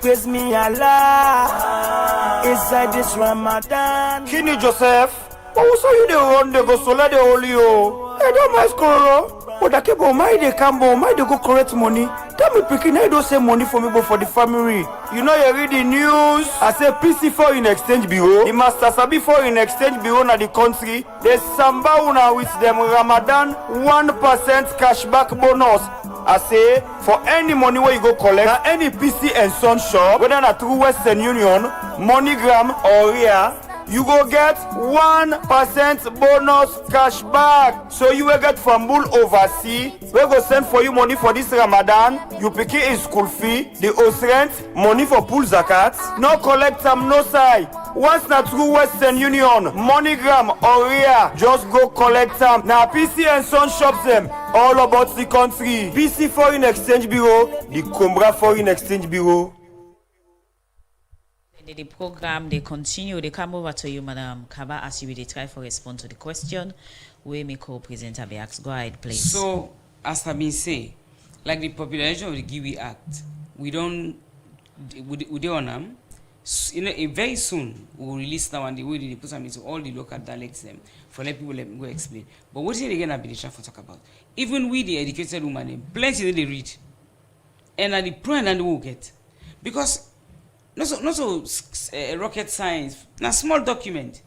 Praise me Allah inside this Ramadan. Kini Joseph, but who saw you the run they go solar the holy yo? I don't mind school. But that keep my they come my they go correct money. Tell me picking I don't save money for me but for the family. You know you read the news. I say PC Foreign Exchange Bureau. The Master Sabi Foreign Exchange Bureau na the country. They samba una with them Ramadan 1% cashback bonus. I say for any money where you go collect na any PC and Son shop, whether na through Western Union, MoneyGram or RIA, you go get 1% bonus cashback. So you will get from Bull overseas. We go send for you money for this Ramadan. You pick it in school fee, the house rent, money for pool zakat. No collect some no side. Once na through Western Union, MoneyGram or RIA, just go collect them. Now PC and Son shops them all about the country. PC Foreign Exchange Bureau, the Combra Foreign Exchange Bureau. The program they continue. They come over to you, Madam Kaba, as you will try for respond to the question. We may co-presenter be asked. Go ahead, please. So, as I been say, like the popularization of the GIWI Act, we don't on them. You know, very soon we will release now and the way they put them into all the local dialects them for let people go explain. But what is it again? I've been trying to talk about. Even we, the educated women, plenty they read, and at the pro and the will get because. Not so rocket science. Now small document.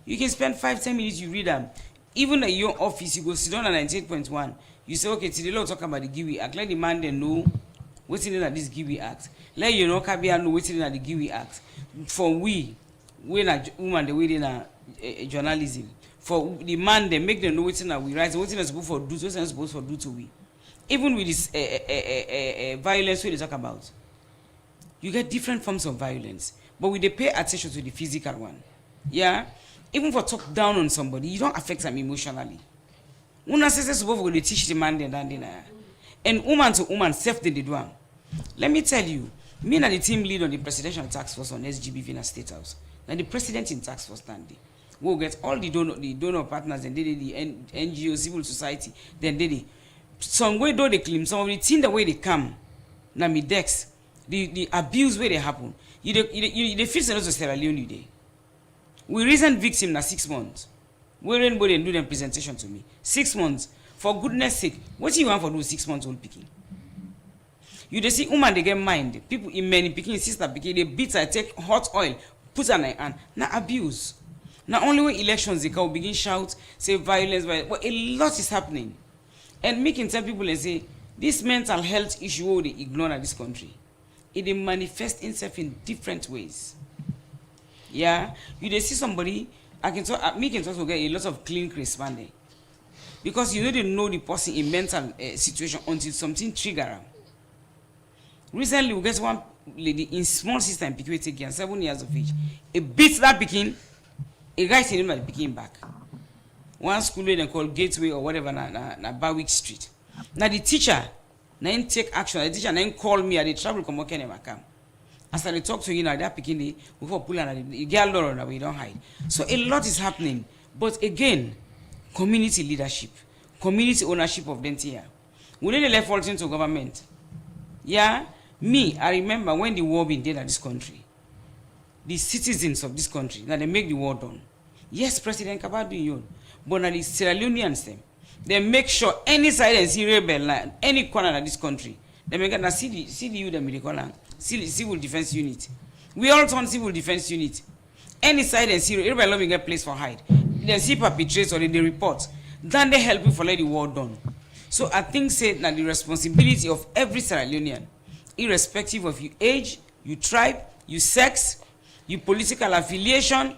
You can spend 5-10 minutes, you read them. Even at your office, you go sit down at 98.1. You say, okay, today let's talk about the GIWI Act. Let the man then know what's in at this GIWI Act. Let you know Kabia know what's in at the GIWI Act. For we na woman the way in a journalism. For the man they make them know what's in that we write, what's in supposed for do, what's in supposed for do to we. Even with this violence we talk about. You get different forms of violence, but we they pay attention to the physical one. Yeah, even for talk down on somebody, you don't affect them emotionally. Una says supposed to teach the man and woman to woman self they do. Let me tell you, me and the team lead on the presidential task force on SGBV in a state house. Now the president in task force stand there. We'll get all the donor partners and the NGO, civil society, then they some way though they claim some of the things the way they come. Now me dex. The abuse where they happen, you feel so to Sierra Leone day. We recent victim na 6 months. Where anybody do them presentation to me. 6 months. For goodness sake, what do you want for do 6 months old picking? You they see woman they get mind. People in many picking sister picking they beat her, take hot oil, put on her hand. Now abuse. Now only when elections they can begin shout, say violence, but a lot is happening. And me can tell people and say this mental health issue they ignore in this country. It manifests itself in different ways. Yeah, you they see somebody. I can talk. Me can also get a lot of clinic responding because you don't know the person in mental situation until something trigger them. Recently, we get one lady in small sister in Pikin taking 7 years of age. A beat that Pikin, a guy sending that Pikin back. One school where they call Gateway or whatever na Barwick Street. Now the teacher. Now take action. The teacher then call me at the travel come work in come. As I talk to you now, that picking before pull and you get a lot of we don't hide. So a lot is happening. But again, community leadership, community ownership of the entire. We need to left all things to government. Yeah, me, I remember when the war being done in this country. The citizens of this country, now they make the war done. Yes, President Kabadu Yon, but now the Sierra Leoneans them. They make sure any side and see rebel land, any corner of this country. They make it CDU them they call them civil defense unit. We all turn civil defense unit. Any side and see rebel will get place for hide. they see perpetrators or they report, then they help you for let the war done. So I think say that the responsibility of every Sierra Leonean, irrespective of your age, your tribe, your sex, your political affiliation,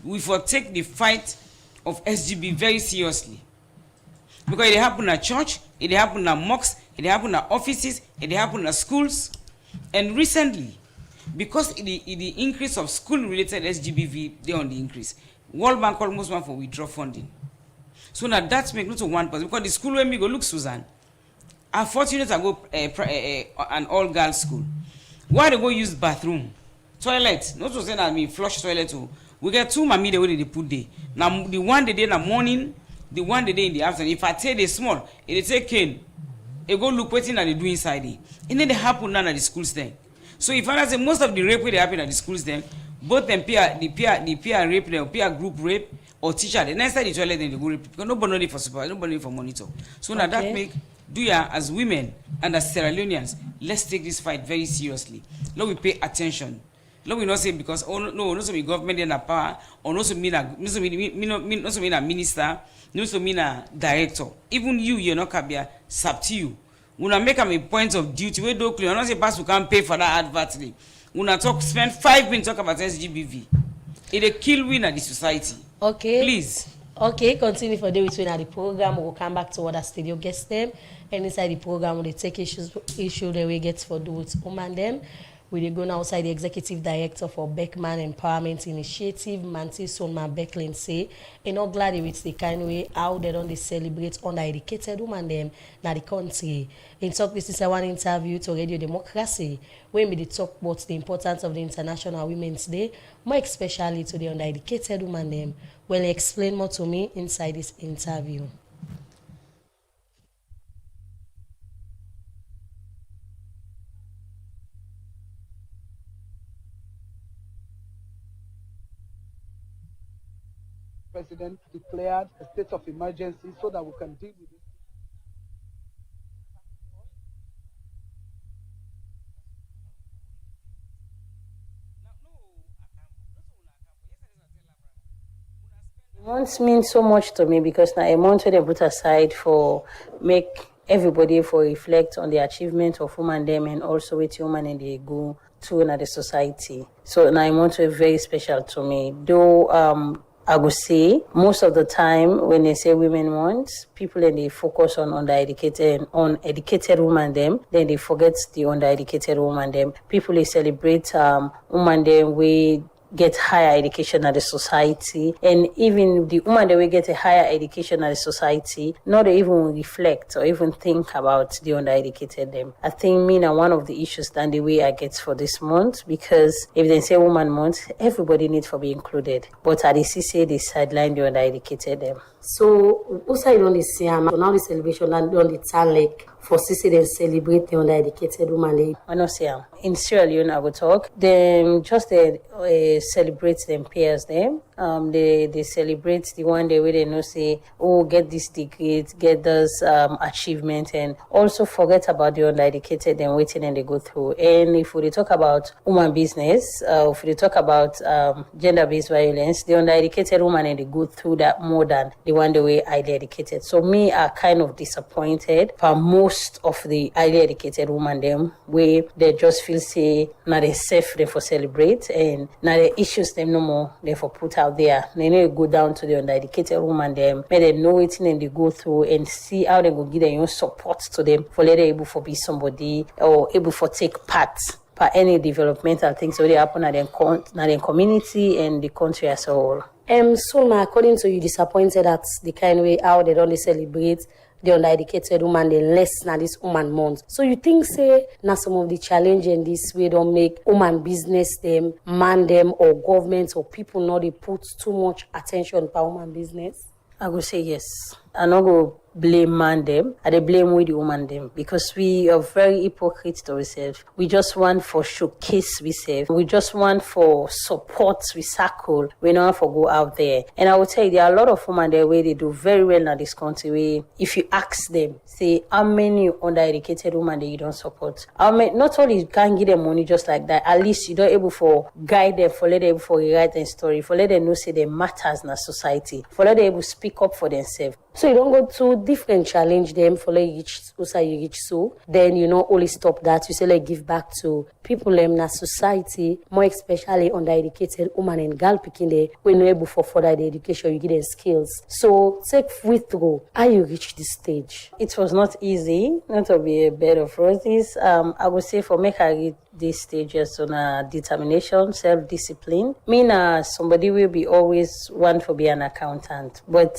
we for take the fight of SGB very seriously. Because it happen at church, it happen at mosques, it happen at offices, it happen at schools. And recently, because the increase of school-related SGBV, they on the increase. World Bank almost want for withdraw funding. So now that's make not to 1%. Because the school when we go, look, Susan, I'm fortunate to go an all-girls school. Why they go use bathroom? Toilet. Not to say that I mean flush toilet too. We get 2 mammy the way they put there. Now the one they did in the morning, the one they did in the afternoon. If I take the small, it take cane. They go look what they do inside it. And then they happen now at the schools then. So if I say most of the rape they happen at the schools then, both them peer rape, the peer group rape, or teacher, the next time the toilet then they go rape. Because nobody need for support, nobody need for monitor. So now that make as women and as Sierra Leoneans, let's take this fight very seriously. Let we pay attention. Let we not say because not so be government in a power, or not so mean a minister, not so mean a director. Even you not Kabia, sub to you. Una make them a point of duty. We don't clear. Not say pass we can't pay for that advertly. Una talk spend 5 minutes talk about SGBV. It a kill win at the society. Okay. Please. Okay, continue for day between at the program. We'll come back to other studio guests them. And inside the program, we take issue that we get for those women them. We go outside the executive director for Beckman Empowerment Initiative, Manti Sonma Becklin say, and not glad with the kind way how they don't celebrate undereducated women them na the country. In talk, this is one interview to Radio Democracy, when we talk about the importance of the International Women's Day, more especially to the undereducated women them. Well, explain more to me inside this interview. President declared a state of emergency so that we can deal with it. Months means so much to me because now a month they put aside for make everybody for reflect on the achievement of women them and also with women and they go to another society. So now a month is very special to me. Though I would say most of the time when they say women want, people and they focus on educated women them, then they forget the undereducated woman them. People they celebrate women them we get higher education at the society, and even the women that we get a higher education at the society, not even reflect or even think about the undereducated them. I think me now one of the issues that the way I get for this month, because if they say woman month, everybody needs to be included. But at the CCA they sideline the undereducated them. So also on the same so now the celebration and on the town like for CCA they celebrate the undereducated woman. I know say in Sierra Leone I would talk. Them just celebrate them peers them. They celebrate the one day where they know say, oh, get this degree, get this achievement, and also forget about the undereducated and waiting and they go through. And if we talk about woman business, if we talk about gender-based violence, the undereducated woman and they go through that more than the one the way highly educated. So me are kind of disappointed for most of the highly educated women them where they just feel say now they safe they for celebrate and now the issues them no more they for put out there. They need to go down to the undereducated woman them, may they know it and they go through and see how they go give their own support to them for later able for be somebody or able for take part for any developmental things so they happen at their community and the country as a whole. So according to you, disappointed at the kind way how they don't celebrate the undereducated woman, the less na this woman month. So you think say now some of the challenge in this way don't make woman business them, man them or government or people not they put too much attention for woman business? I would say yes. I no go blame man them, I dey blame with the woman them, because we are very hypocrite to ourselves. We just want for showcase ourselves. We just want for support we circle. We don't want for go out there. And I will tell you, there are a lot of women there where they do very well in this country. Where if you ask them, say how many undereducated women that you don't support, how many, not only you can't give them money just like that, at least you don't able for guide them, for let them able for write their story, for let them know say they matters in the society, for let them able speak up for themselves. So you don't go to different challenge them for like reach you reach so. Then you know only stop that. You say like give back to people in the society, more especially undereducated women and girl picking there when you're able for further the education, you get them skills. So take withdraw how you reach this stage. It was not easy, not to be a bed of roses. I would say for make I reach these stages on determination, self-discipline. Me somebody will be always want to be an accountant, but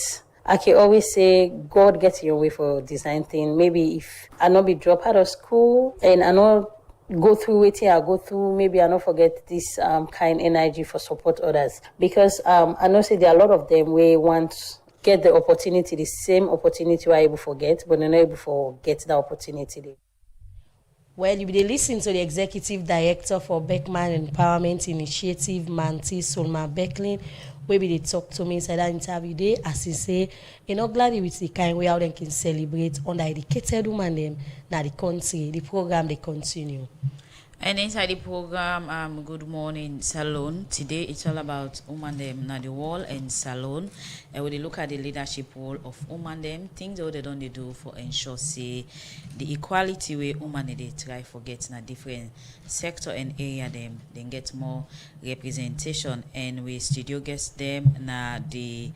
I can always say God gets your way for design thing. Maybe if I not be drop out of school and I not go through waiting, I go through, maybe I not forget this kind energy for support others. Because I know say there are a lot of them where want get the opportunity, the same opportunity we're able to forget, but they're not able to get the opportunity. Well, you be listening to the Executive Director for Beckman Empowerment Initiative, Manti Solma Becklin, where they talk to me inside that interview day, as he say, you know, glad with the kind way how they can celebrate undereducated women them now the country, the program they continue. And inside the program, Good Morning Salon. Today it's all about women them na the wall and salon. And we look at the leadership role of women them, things that they don't do for ensure say the equality way women they try for get na different sector and area them, then get more representation. And we studio guest them na the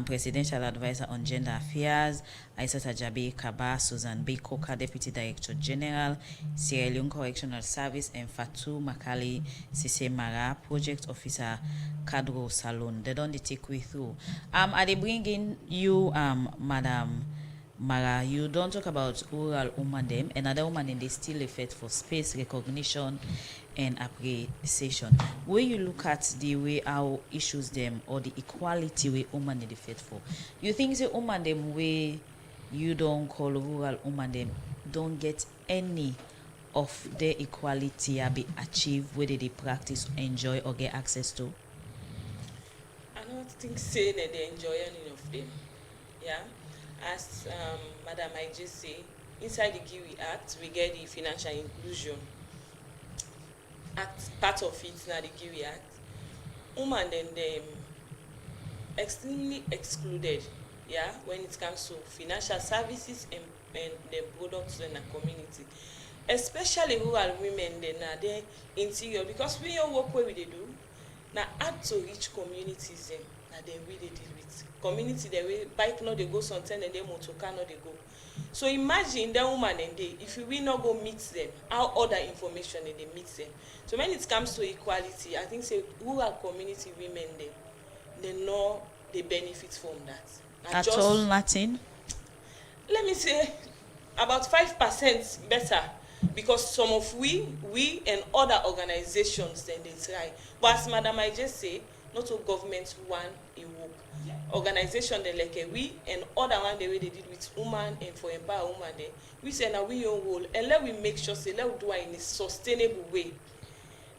Presidential Advisor on Gender Affairs, Aissata Jabi Kaba, Susan B. Coker, Deputy Director General, Sierra Leone Correctional Service, and Fatou Makali Sise Mara, Project Officer, Kadro Salon. They don't take we through. Are they bringing you, Madam Mara? You don't talk about rural women them, and other women they still effort for space recognition and appreciation. When you look at the way how issues them or the equality way women they fight for, you think the women them way you don't call rural women them don't get any of their equality be achieved whether they practice, enjoy or get access to? I don't think say that they enjoy any of them. Yeah. As Madam I just say, inside the GIWI Act we get the financial inclusion. Part of it now the GIWI Act. Women then them extremely excluded, yeah, when it comes to financial services and the products in the community. Especially rural women then are they interior, because we all work where we they do. Now add to rich communities them that they really deal with. Community they way bike no they go something and they motor car no they go. So imagine the woman and they, if we not go meet them, how other information and they meet them. So when it comes to equality, I think say rural community women they know they benefit from that. At just, all nothing? Let me say about 5% better, because some of we and other organizations then they try. But as Madam I just say, not all government one in work. Organization they like we and other one the way they did with women and for empower women there. We say now we own role and let we make sure say let we do it in a sustainable way.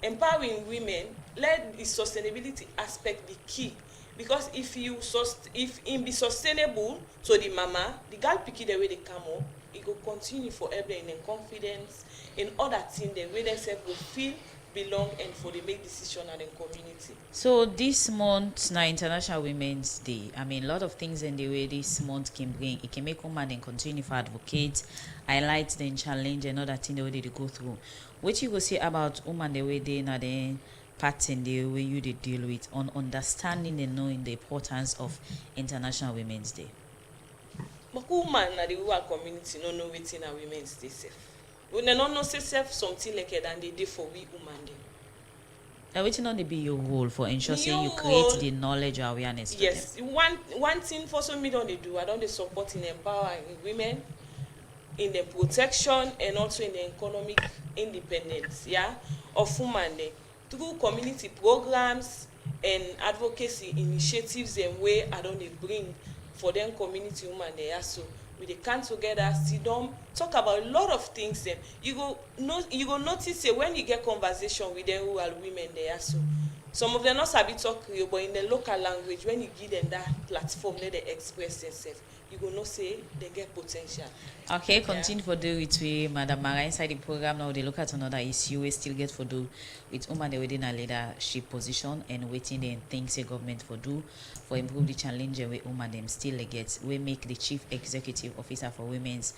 Empowering women, let the sustainability aspect be key. Because if it be sustainable to the mama, the girl picky the way they come up, it will continue forever in confidence in other things the way themselves will feel belong and for the make decision in the community. So this month now International Women's Day. I mean a lot of things in the way this month can bring. It can make women and continue for advocate, highlight then challenge and other things the way they go through. What you go say about women the way they now then part in the way you they deal with on understanding and knowing the importance of International Women's Day? But women in the rural community no know waiting a Women's Day safe. We don't know say self something like that and they do for we women them. And which not be your role for ensuring you create the knowledge or awareness? Yes, one thing for some me don't they do. I don't they support in empowering women, in the protection and also in the economic independence, yeah, of women through community programs and advocacy initiatives and way I don't they bring for them community woman there so we dey come together sit down talk about a lot of things dem you go notice say when you get conversation with them rural women there so some of them no sabi talk Creole but in the local language when you give them that platform let them express themselves you go know say they get potential. Okay, continue for do with we Madam Mara inside the program now. They look at another issue we still get for do with women they within a leadership position and waiting and things the government for do for improve the challenge where women them still get. We make the chief executive officer for women's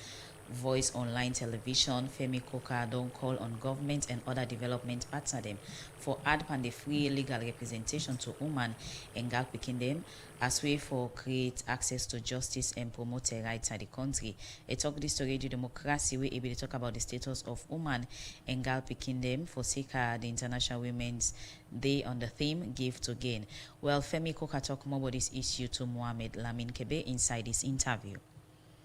voice online television Femi Koka don't call on government and other development partner them for add pan the free legal representation to women and girl picking them as way for create access to justice and promote their rights in the country. I talk this to Radio Democracy we able to talk about the status of women and girl picking them for the International Women's Day on the theme Give to Gain. Well, Femi Koka talk more about this issue to Mohamed Lamin Kebe inside this interview.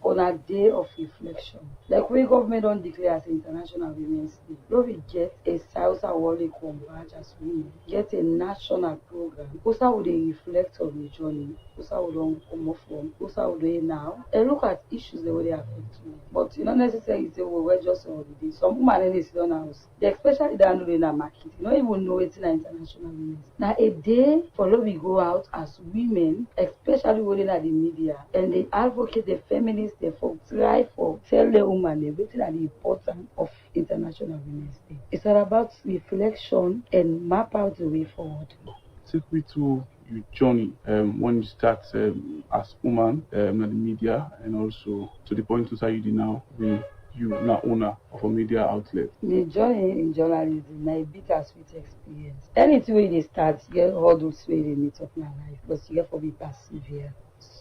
On a day of reflection, like we government don't declare as International Women's Day, we get a South Worldly Converge as women, get a national program, also would they reflect on the journey, also would don't come off from, also would they now, and look at issues that would affect women. But you not necessarily say, well, we're just on the day. Some women in this don't house, they especially down in the market, you don't even know it's an International Women's Day. Now a day for we go out as women, especially within the media, and they advocate the feminists. Therefore, try for tell the woman everything and the importance of International Women's Day. It's all about reflection and map out the way forward. Take me to your journey when you start as woman in the media and also to the point to say you now when you now owner of a media outlet. The journey in journalism is a bittersweet experience. Anything where they start, you get hurdles where they meet up in life, but you have to be persevere.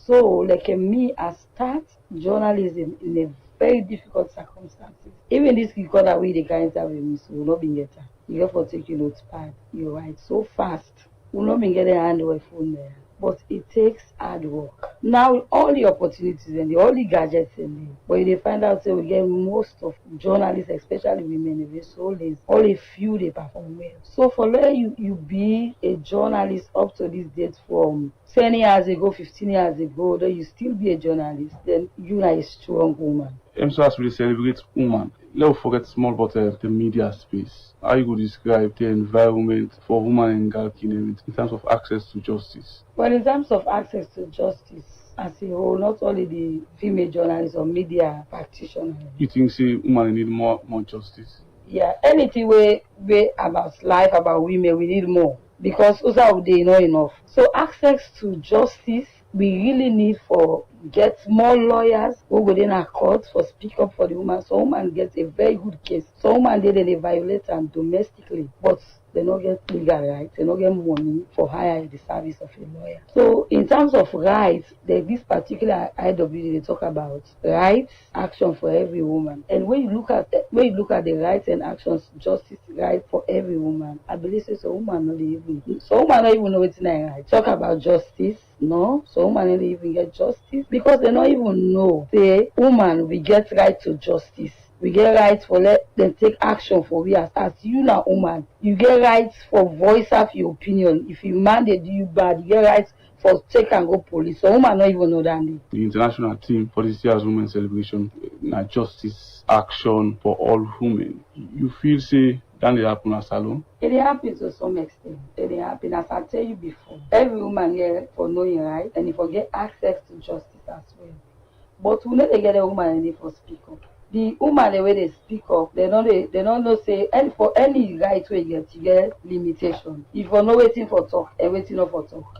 So, like me, I start journalism in a very difficult circumstances. Even this recorder way they can interview me, so we'll not be getting. You have to take your notepad. You write so fast. We'll not be getting a hand away phone there. But it takes hard work. Now, all the opportunities and all the gadgets in there, but they find out that we get most of journalists, especially women, they so lazy. Only few they perform well. So for you be a journalist up to this date from 10 years ago, 15 years ago, then you still be a journalist, then you are a strong woman. So as we celebrate women, let's forget small about the media space. How you would describe the environment for women and girl in terms of access to justice? Well, in terms of access to justice as a whole, not only the female journalists or media practitioners. You think say women need more justice? Yeah, anything we about life, about women, we need more. Because also they know enough. So access to justice, we really need for get more lawyers who go in a court for speak up for the woman. So woman gets a very good case. So woman they violate them domestically, but they don't get legal rights, they don't get money for hire the service of a lawyer. So in terms of rights, this particular IW they talk about rights, action for every woman. And when you look at the rights and actions, justice, right for every woman, I believe so woman not even know it's not right. Talk about justice. No, so women don't even get justice because they don't even know. Say, woman, we get right to justice. We get rights for let them take action for we as you now woman. You get rights for voice of your opinion. If you man they do you bad, you get rights for take and go police. So woman don't even know that. The international team for this year's women's celebration, justice action for all women. You feel say that it happen as alone? It happens to some extent. It happens as I tell you before. Every woman here for knowing right and if you get access to justice as well. But we never get a woman any for speak up. The woman the way they speak up, they don't know say and for any right way you get limitation. If you're not waiting for talk, and waiting not for talk.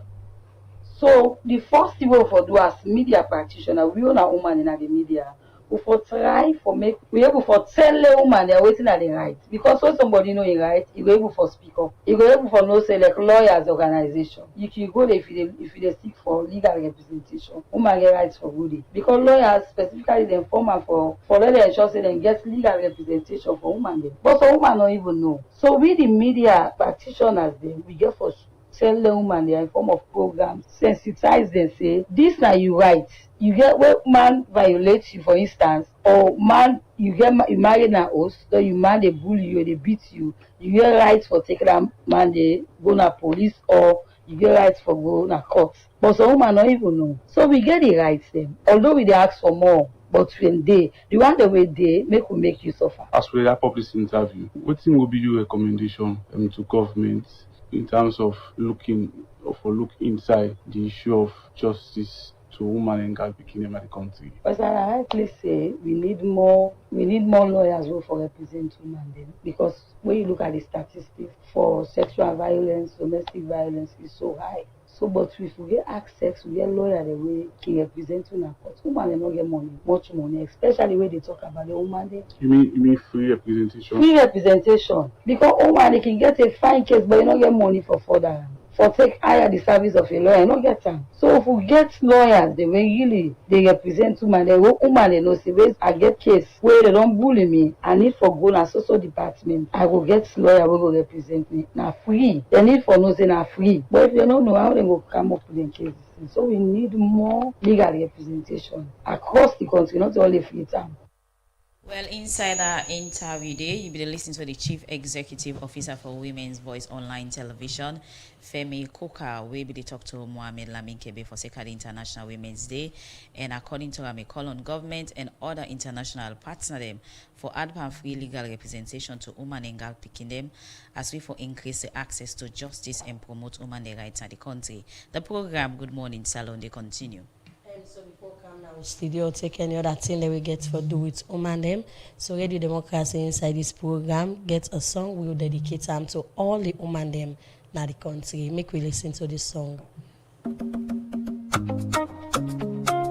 So the first thing we for do as media practitioner, we own a woman in the media. We for try for make we able for tell the woman they are waiting at the right. Because when somebody know it right, you go able for speak up. You go able for no say like lawyers organization. If you go there if you seek for legal representation, woman get rights for good. Because lawyers specifically they inform for let them ensure say they get legal representation for women there. But some women don't even know. So we the media practitioners then we get for tell the woman they are in form of programs, sensitize them, say this now you right. You get where man violates you, for instance, or man you marry na host, so you man they bully you, they beat you. You get rights for taking that man they go na police or you get rights for go na court. But some women not even know. So we get the rights them. Although we dey ask for more, but when they, the one the way they make you suffer. As we that public interview, what thing will be your recommendation to government in terms of look inside the issue of justice to women and girl picking them at the country? As I rightly say, we need more lawyers who for represent women then, because when you look at the statistics for sexual violence, domestic violence is so high. So, but if we get access, we get lawyer the way can represent women. But women they not get money, much money, especially when they talk about the woman. They you mean free representation? Free representation, because woman they can get a fine case, but you don't get money for further. For take hire the service of a lawyer, no get time. So if we get lawyers, they will really they represent women. They go woman they know say wait, I get case where they don't bully me. I need for go na social department. I will get lawyer will go represent me. Now free. They need for no say na free. But if you don't know how they go come up with them cases. So we need more legal representation across the country, not only free time. Well, inside our interview day, you'll be listening to the Chief Executive Officer for Women's Voice Online Television, Femi Koka, we be talk to Mohamed Lamin Kebe for Sekadi International Women's Day. And according to him, call on government and other international partner them for advance free legal representation to women and girl picking them as we for increase the access to justice and promote women rights in the country. The program Good Morning Salon, they continue. So before come now studio, take any other thing that we get for do with woman them. So Radio Democracy inside this program get a song we will dedicate them to all the woman them in the country. Make we listen to this song.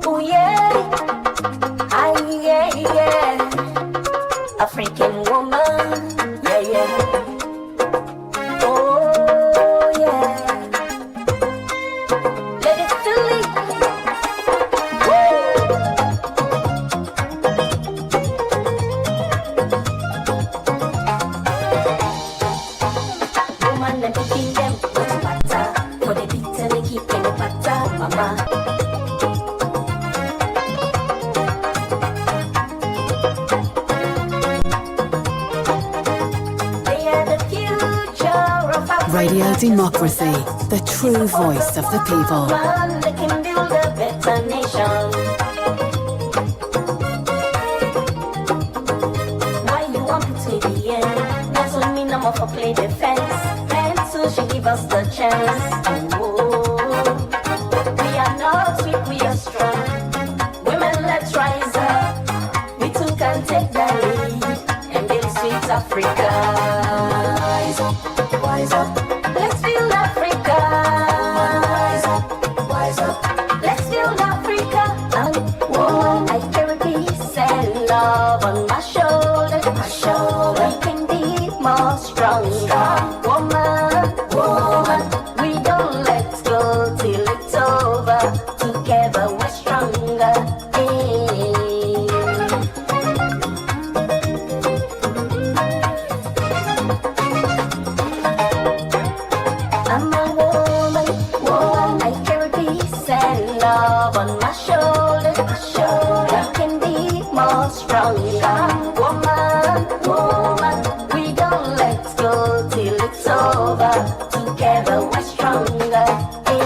Oh yeah, yeah, African woman, yeah. Oh yeah, let it fill it. Woman and picking them with butter, for the beat and they keep in the butter, mama. Radio Democracy, the true voice of the people. They can build a better nation. Why you want to take the end? That's what me number for play defense. And so she give us the chance. Oh, we are not weak, we are strong. Women, let's rise up. We too can take the lead and build sweet Africa. Rise up, rise up. Let's build Africa. Rise up, rise up. Let's build Africa. Woman, I carry peace and love on my shoulder. My shoulder. We can be more strong. Woman, woman, we don't let go till it's over. Together we're stronger. Hey. I'm a woman, I carry peace and love on my shoulder. We can be more stronger. Woman, we don't let go till it's over. Together we're stronger. Hey.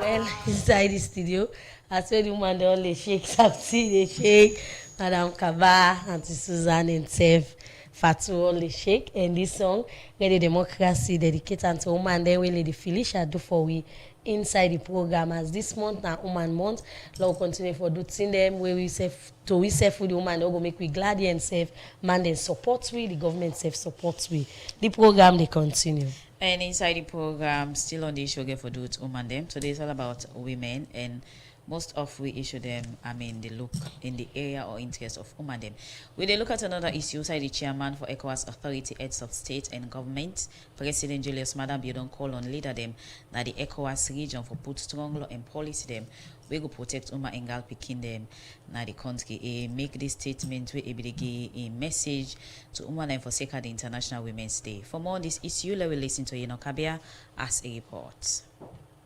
Well, inside the studio, I said the woman they only shake something, they shake. Madam Kaba, Auntie Susan and Sef Fatu only shake. And this song, Radio Democracy, dedicated to woman, they will Lady Felicia do for we inside the program as this month now woman month. We'll continue for do thing them where we say to we say for the woman, they go make we glad and safe. Man then support we, the government safe support we. The program they continue. And inside the program, still on the issue again for do with women them. Today is all about women and most of we issue them, they look in the area or interest of women them. We they look at another issue, say the chairman for ECOWAS Authority Heads of State and Government, President Julius Maada Bio, don't call on leader them, that the ECOWAS region for put strong law and policy them, we go protect Uma Engal picking them, now the country, make this statement, we able to give a message to Uma for sake of the International Women's Day. For more on this issue, let we listen to Yeno Kabia as a report.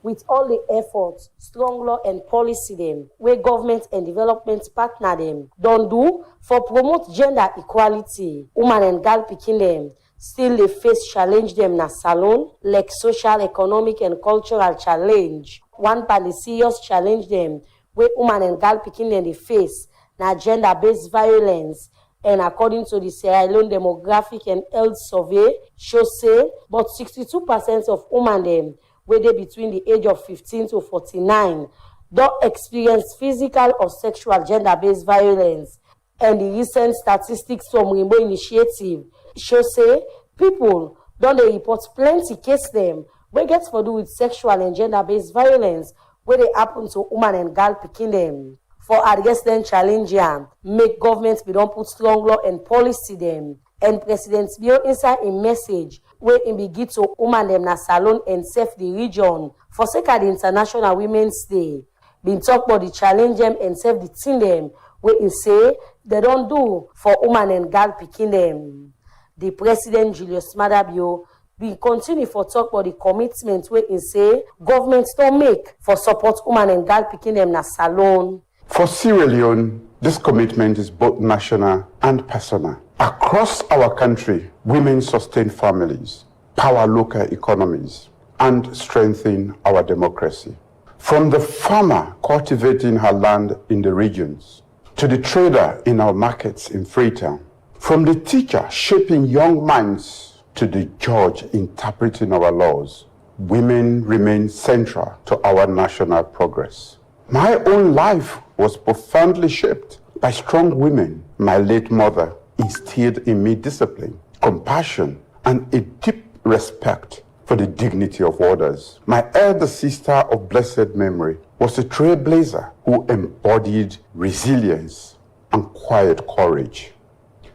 With all the efforts, strong law and policy them, where government and development partner them, don't do for promote gender equality, woman and girl picking them, still they face challenge them na salon, like social, economic and cultural challenge. One part the serious challenge them, where woman and girl picking them they face, na gender-based violence. And according to the Sierra Leone Demographic and Health Survey, show say, but 62% of women them, where they between the age of 15 to 49, don't experience physical or sexual gender-based violence. And the recent statistics from Rainbow Initiative show say people don't they report plenty case them where gets for do with sexual and gender-based violence where they happen to woman and girl picking them. For address them challenge them, make governments be don't put strong law and policy them. And President Bio inside a message where in begin to woman them na salon and save the region for sake of the International Women's Day. Been talk about the challenge them and save the thing them where in say they don't do for woman and girl picking them. The President Julius Maada Bio will continue for talk about the commitment where in say governments don't make for support woman and girl picking them na salon. For Sierra Leone, this commitment is both national and personal. Across our country, women sustain families, power local economies, and strengthen our democracy. From the farmer cultivating her land in the regions, to the trader in our markets in Freetown, from the teacher shaping young minds to the judge interpreting our laws, women remain central to our national progress. My own life was profoundly shaped by strong women. My late mother instilled in me discipline, compassion, and a deep respect for the dignity of others. My elder sister of blessed memory was a trailblazer who embodied resilience and quiet courage.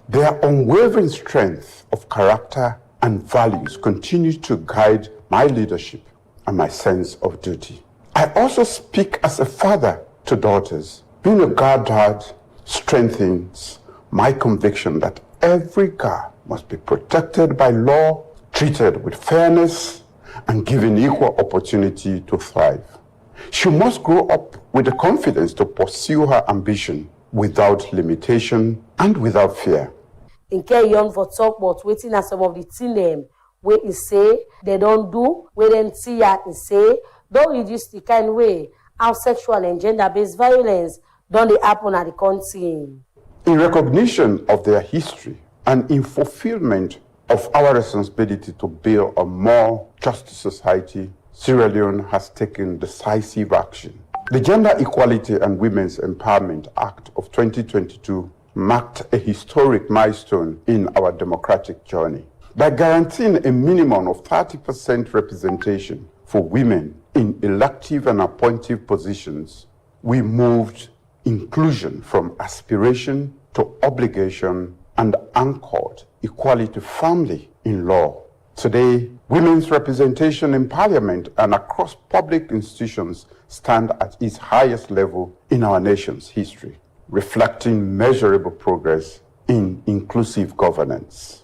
Their unwavering strength of character and values continued to guide my leadership and my sense of duty. I also speak as a father to daughters. Being a godhead strengthens my conviction that every girl must be protected by law, treated with fairness, and given equal opportunity to thrive. She must grow up with the confidence to pursue her ambition without limitation and without fear. In carry on for talk about waiting at some of the things them where he say they don't do, where then see ya he say don't reduce the kind way how sexual and gender-based violence don't they happen at the country. In recognition of their history and in fulfillment of our responsibility to build a more just society, Sierra Leone has taken decisive action. The Gender Equality and Women's Empowerment Act of 2022 marked a historic milestone in our democratic journey. By guaranteeing a minimum of 30% representation for women in elective and appointive positions, we moved inclusion from aspiration to obligation and anchored equality firmly in law. Today, women's representation in parliament and across public institutions stand at its highest level in our nation's history, reflecting measurable progress in inclusive governance.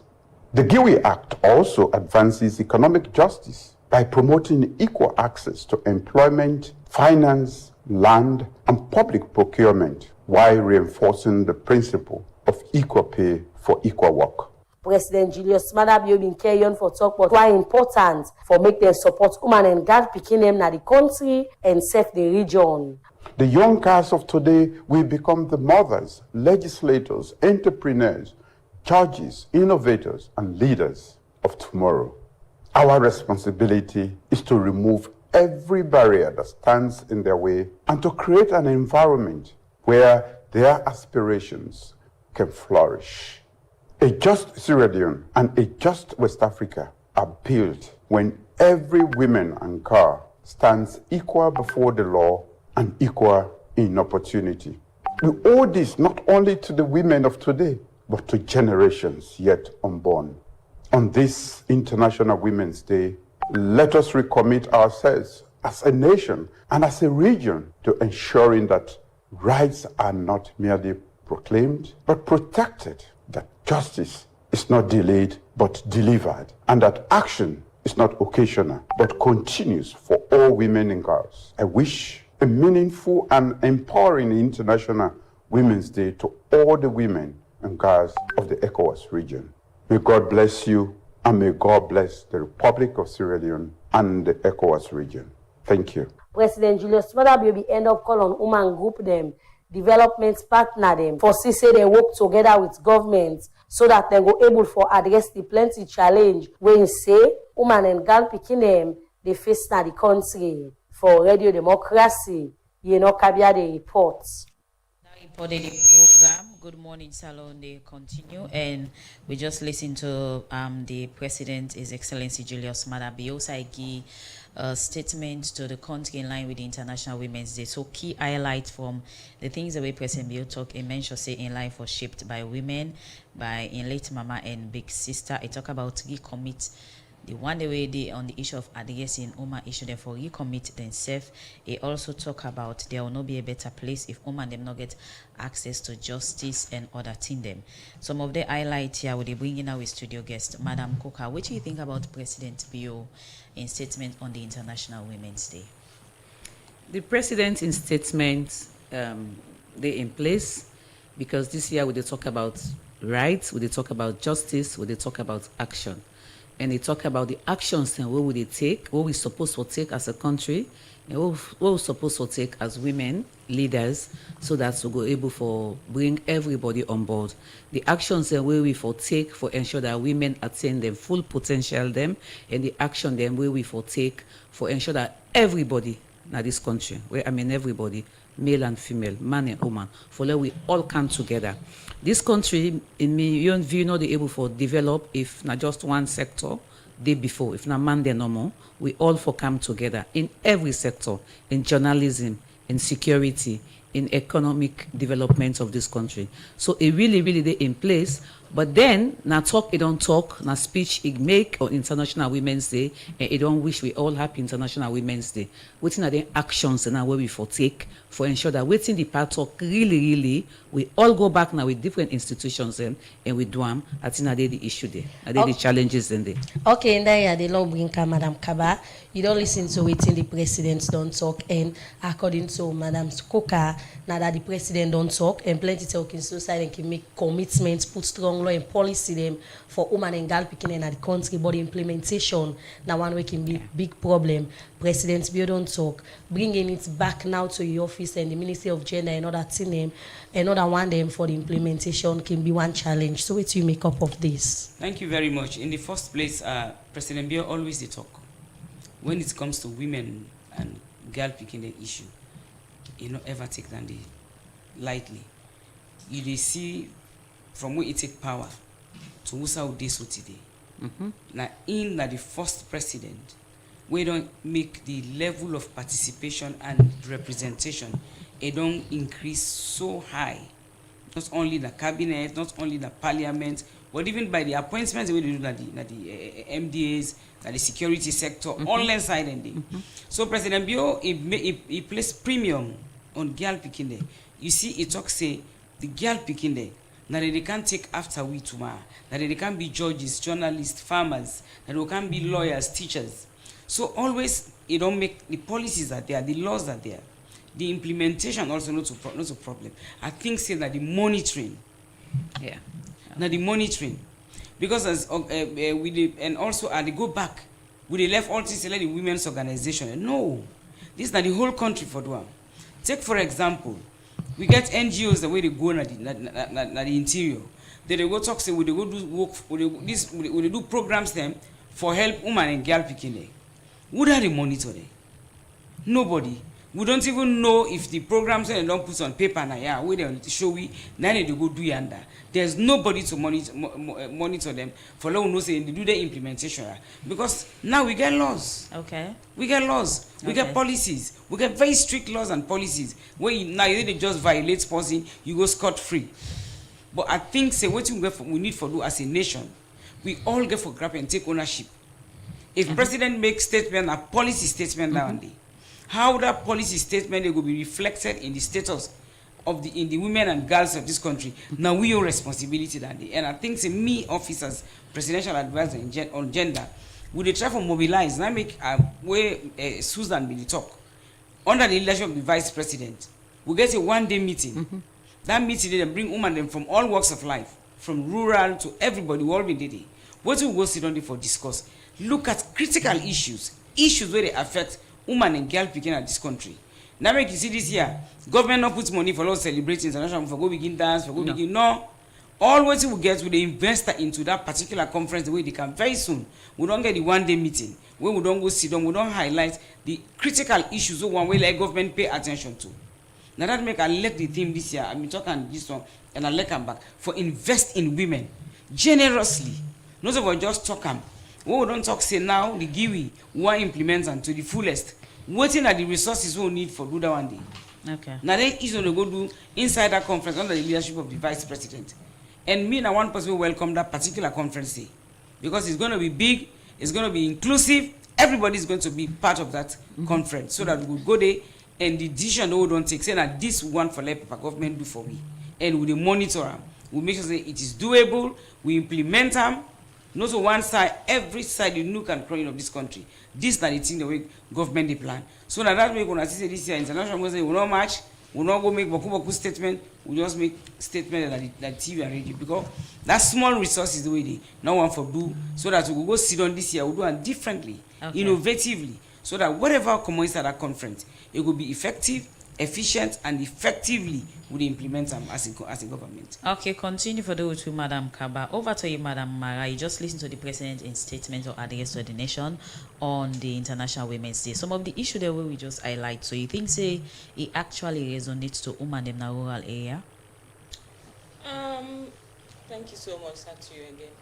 The GIWI Act also advances economic justice by promoting equal access to employment, finance, land, and public procurement, while reinforcing the principle of equal pay for equal work. President Julius Maada Bio been carry on for talk about why important for make them support women and girl picking them na the country and save the region. The young girls of today will become the mothers, legislators, entrepreneurs, judges, innovators, and leaders of tomorrow. Our responsibility is to remove every barrier that stands in their way and to create an environment where their aspirations can flourish. A just Sierra Leone and a just West Africa are built when every woman and girl stands equal before the law and equal in opportunity. We owe this not only to the women of today, but to generations yet unborn. On this International Women's Day, let us recommit ourselves as a nation and as a region to ensuring that rights are not merely proclaimed, but protected, that justice is not delayed, but delivered, and that action is not occasional, but continues for all women and girls. I wish a meaningful and empowering International Women's Day to all the women and girls of the ECOWAS region. May God bless you, and may God bless the Republic of Sierra Leone and the ECOWAS region. Thank you. President Julius Maada Bio end up call on woman group them, development partner them, for say they work together with government so that they go able for address the plenty challenge when you say woman and girl picking them they face na the country. For Radio Democracy, Kabia the reports. For the program, Good Morning Salon, they continue, and we just listened to the President, His Excellency Julius Maada Bio give a statement to the country in line with the International Women's Day. So key highlights from the things the way President Bio talk, he mentioned say in life was shaped by women, by in late mama and big sister. He talk about recommit. The one the way they on the issue of addressing woman issue, therefore recommit themselves. He also talk about there will not be a better place if women them not get access to justice and other thing them. Some of the highlights here will they bring in our studio guest, Madam Coker. What do you think about President Bio in statement on the International Women's Day? The President in statement they in place because this year we talk about rights, we talk about justice, we talk about action. And they talk about the actions and what would they take, what we're supposed to take as a country, and what we're supposed to take as women leaders, so that we'll go able for bring everybody on board. The actions and where we for take for ensure that women attain their full potential them, and the action then where we for take for ensure that everybody in this country, where I mean everybody, male and female, man and woman, for let we all come together. This country, in my own view, not able for develop if not just one sector day before, if not man there no more, we all for come together in every sector, in journalism, in security, in economic development of this country. So it really, really they in place. But then, now talk, it don't talk, now speech, it make on International Women's Day, and it don't wish we all happy International Women's Day. Waiting at the actions and now where we for take, for ensure that waiting the part talk really, we all go back now with different institutions and we do them, I think the issue there, the challenges in there. Okay, and there the law bring Madam Kaba. You don't listen to waiting the president don't talk, and according to Madam Coker, now that the president don't talk, and plenty talking society and can make commitments, put strong law and policy them for women and girl picking in the country, but the implementation now one way can be big problem. President Bio don't talk, bringing it back now to your office and the Ministry of Gender and other thing, another one them for the implementation can be one challenge. So what do you make up of this? Thank you very much. In the first place, President Bio always they talk. When it comes to women and girl picking the issue, you don't ever take them lightly. You they see from where it take power to who's out this today. Now in the first president, we don't make the level of participation and representation, it don't increase so high. Not only the cabinet, not only the parliament, but even by the appointments we do that the MDAs, that the security sector, online side and So President Bio, he placed premium on girl picking there. You see, it talks say the girl picking there. Now they can't take after we tomorrow. That they can't be judges, journalists, farmers. That they can't be lawyers, teachers. So always, it don't make the policies are there, the laws are there. The implementation also not a problem. I think say that the monitoring. Yeah. Now the monitoring. Because as and also they go back, we left all this like the women's organization. No. This is not the whole country for doing. Take for example, we get NGOs the way they go in the interior. They go talk say we go do work, we do programs them for help women and girl picking there. Who are they monitor there? Nobody. We don't even know if the programs they don't put on paper now, yeah, we don't show we now they go do yonder. There's nobody to monitor them for long no say they do the implementation because now we get laws. Okay. We get laws. We get policies. We get very strict laws and policies. Where now they just violate policy, you go scot free. But I think say what we need for do as a nation, we all get for grab and take ownership. If president makes statement, a policy statement down there. How that policy statement will be reflected in the status of the women and girls of this country. Now we own responsibility that day. And I think say me officers, presidential advisor on gender, would they try to mobilize and make where Susan be the talk under the leadership of the vice president. We get a one-day meeting. That meeting they bring women them from all walks of life, from rural to everybody. We all be there. What we go sit on there for discuss. Look at critical issues where they affect women and girl picking at this country. Now make you see this year, government not put money for us celebrating international for go begin dance, for go begin no. All what we get with the investor into that particular conference the way they can very soon. We don't get the one-day meeting where we don't go sit down, we don't highlight the critical issues of one way like government pay attention to. Now that make I elect the theme this year. I mean talking this one and I let come back for invest in women generously. Not about just talk them. We don't talk say now the GIWI one implement and to the fullest. Waiting at the resources we need for do that one day. Okay. Now then is going to go do inside that conference under the leadership of the vice president. And me and one person will welcome that particular conference day. Because it's going to be big, it's going to be inclusive, everybody is going to be part of that conference. So that we will go there and the decision we don't take, say that this one for let paper government do for me. And we will monitor them. We make sure that it is doable, we implement them. Not to one side, every side you nook and cranny of this country. This is the thing the way government they plan. So now that way when I say this year international will say we not match, we not go make boku statement, we just make statement that TV and radio because that small resources the way they no one for do so that we will go sit on this year, we'll do it differently, innovatively, so that whatever comes inside that conference, it will be effective, efficient and effectively would implement them as a government. Okay, continue for those two, Madam Kaba. Over to you, Madam Mara. You just listened to the president in statement or address to the nation on the International Women's Day. Some of the issue there we just highlight. So you think say it actually resonates to women in the rural area? Thank you so much, to you again.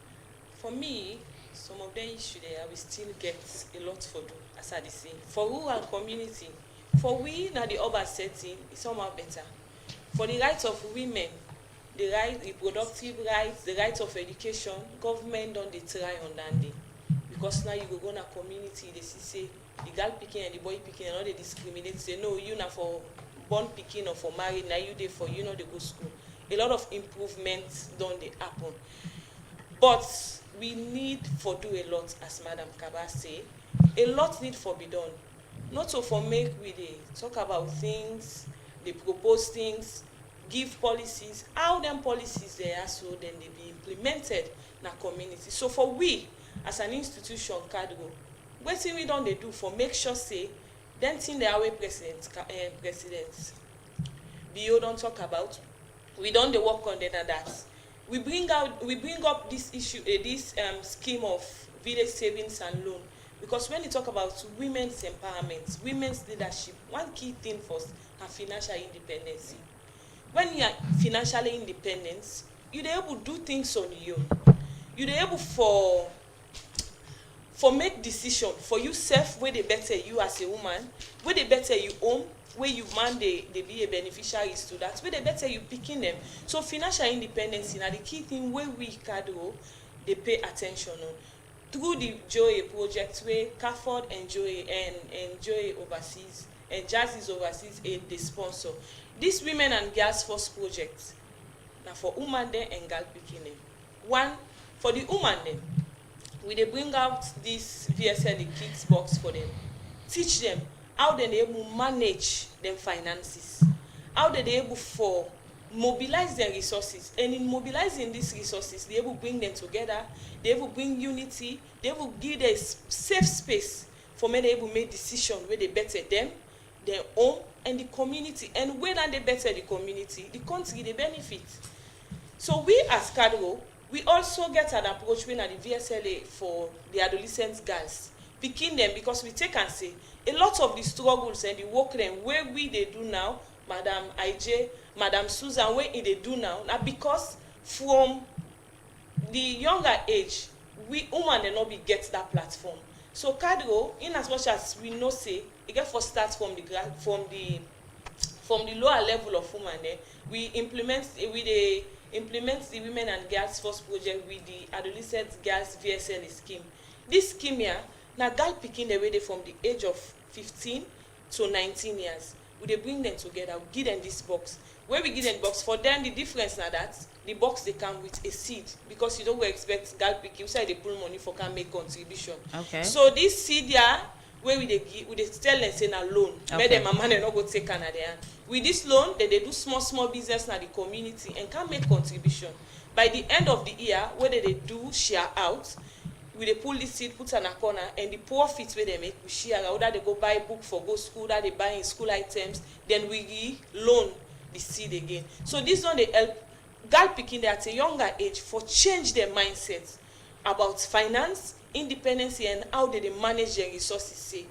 For me, some of the issue there we still get a lot for do as I say. For rural community, for we now the urban setting is somehow better. For the rights of women, the reproductive rights, the rights of education, government don't they try on that day. Because now you go in a community, they say the girl picking and the boy picking and all they discriminate, say no, you not for born picking or for married, now you there for you know they go school. A lot of improvements don't they happen. But we need for do a lot, as Madam Kaba say. A lot need for be done. Not so for make we they talk about things, they propose things, give policies, how them policies they are so then they be implemented in a community. So for we as an institution Cadgo, what thing we don't they do for make sure say then thing the way presidents BO don't talk about, we don't they work on that. We bring up this issue, this scheme of village savings and loan. Because when you talk about women's empowerment, women's leadership, one key thing first are financial independence. When you are financially independent, you're able to do things on your own. You're able for make decision for yourself where they better you as a woman, where they better you own, where you man they be a beneficiaries to that, where they better you picking them. So financial independence is the key thing where we Cadgo they pay attention on. Through the Joy project where CAFOD and Joy overseas and Jazz is overseas and they sponsor. This Women and Girls First project now for women there and girl picking them. One for the women then we they bring out this VSL kids box for them. Teach them how they able manage them finances. How they able for mobilize their resources, and in mobilizing these resources they will bring them together, they will bring unity, they will give them safe space for men able to make decisions where they better them, their own and the community, and when they better the community, the country they benefit. So we as Cadgo, we also get an approach when at the VSLA for the adolescent girls, picking them because we take and say a lot of the struggles and the work dem wey we dey do now, Madam IJ, Madam Susan, wey they do now, na because from the younger age, we woman dey not be get that platform. So Cadro, in as much as we know say, it get for start from the lower level of woman, we implement the Women and Girls First project with the Adolescent Girls VSL scheme. This scheme here, na girl picking the way they from the age of 15 to 19 years. We dey bring them together, we give them this box. When we give them box, for them the difference na that the box they come with a seed, because you don't go expect girl picking, so they pull money for can make contribution. Okay. So this seed here, where we dey give, we dey tell them say na loan. Okay. Make them mama they not go take Canada. With this loan, they do small business na the community and can make contribution. By the end of the year, whether they do share out, we dey pull this seed, put in a corner, and the profit where they make, we share. Whether they go buy book for go school, that they buy in school items, then we loan the seed again. So this one they help girl picking there at a younger age for change their mindset about finance, independence, and how they manage their resources. Say,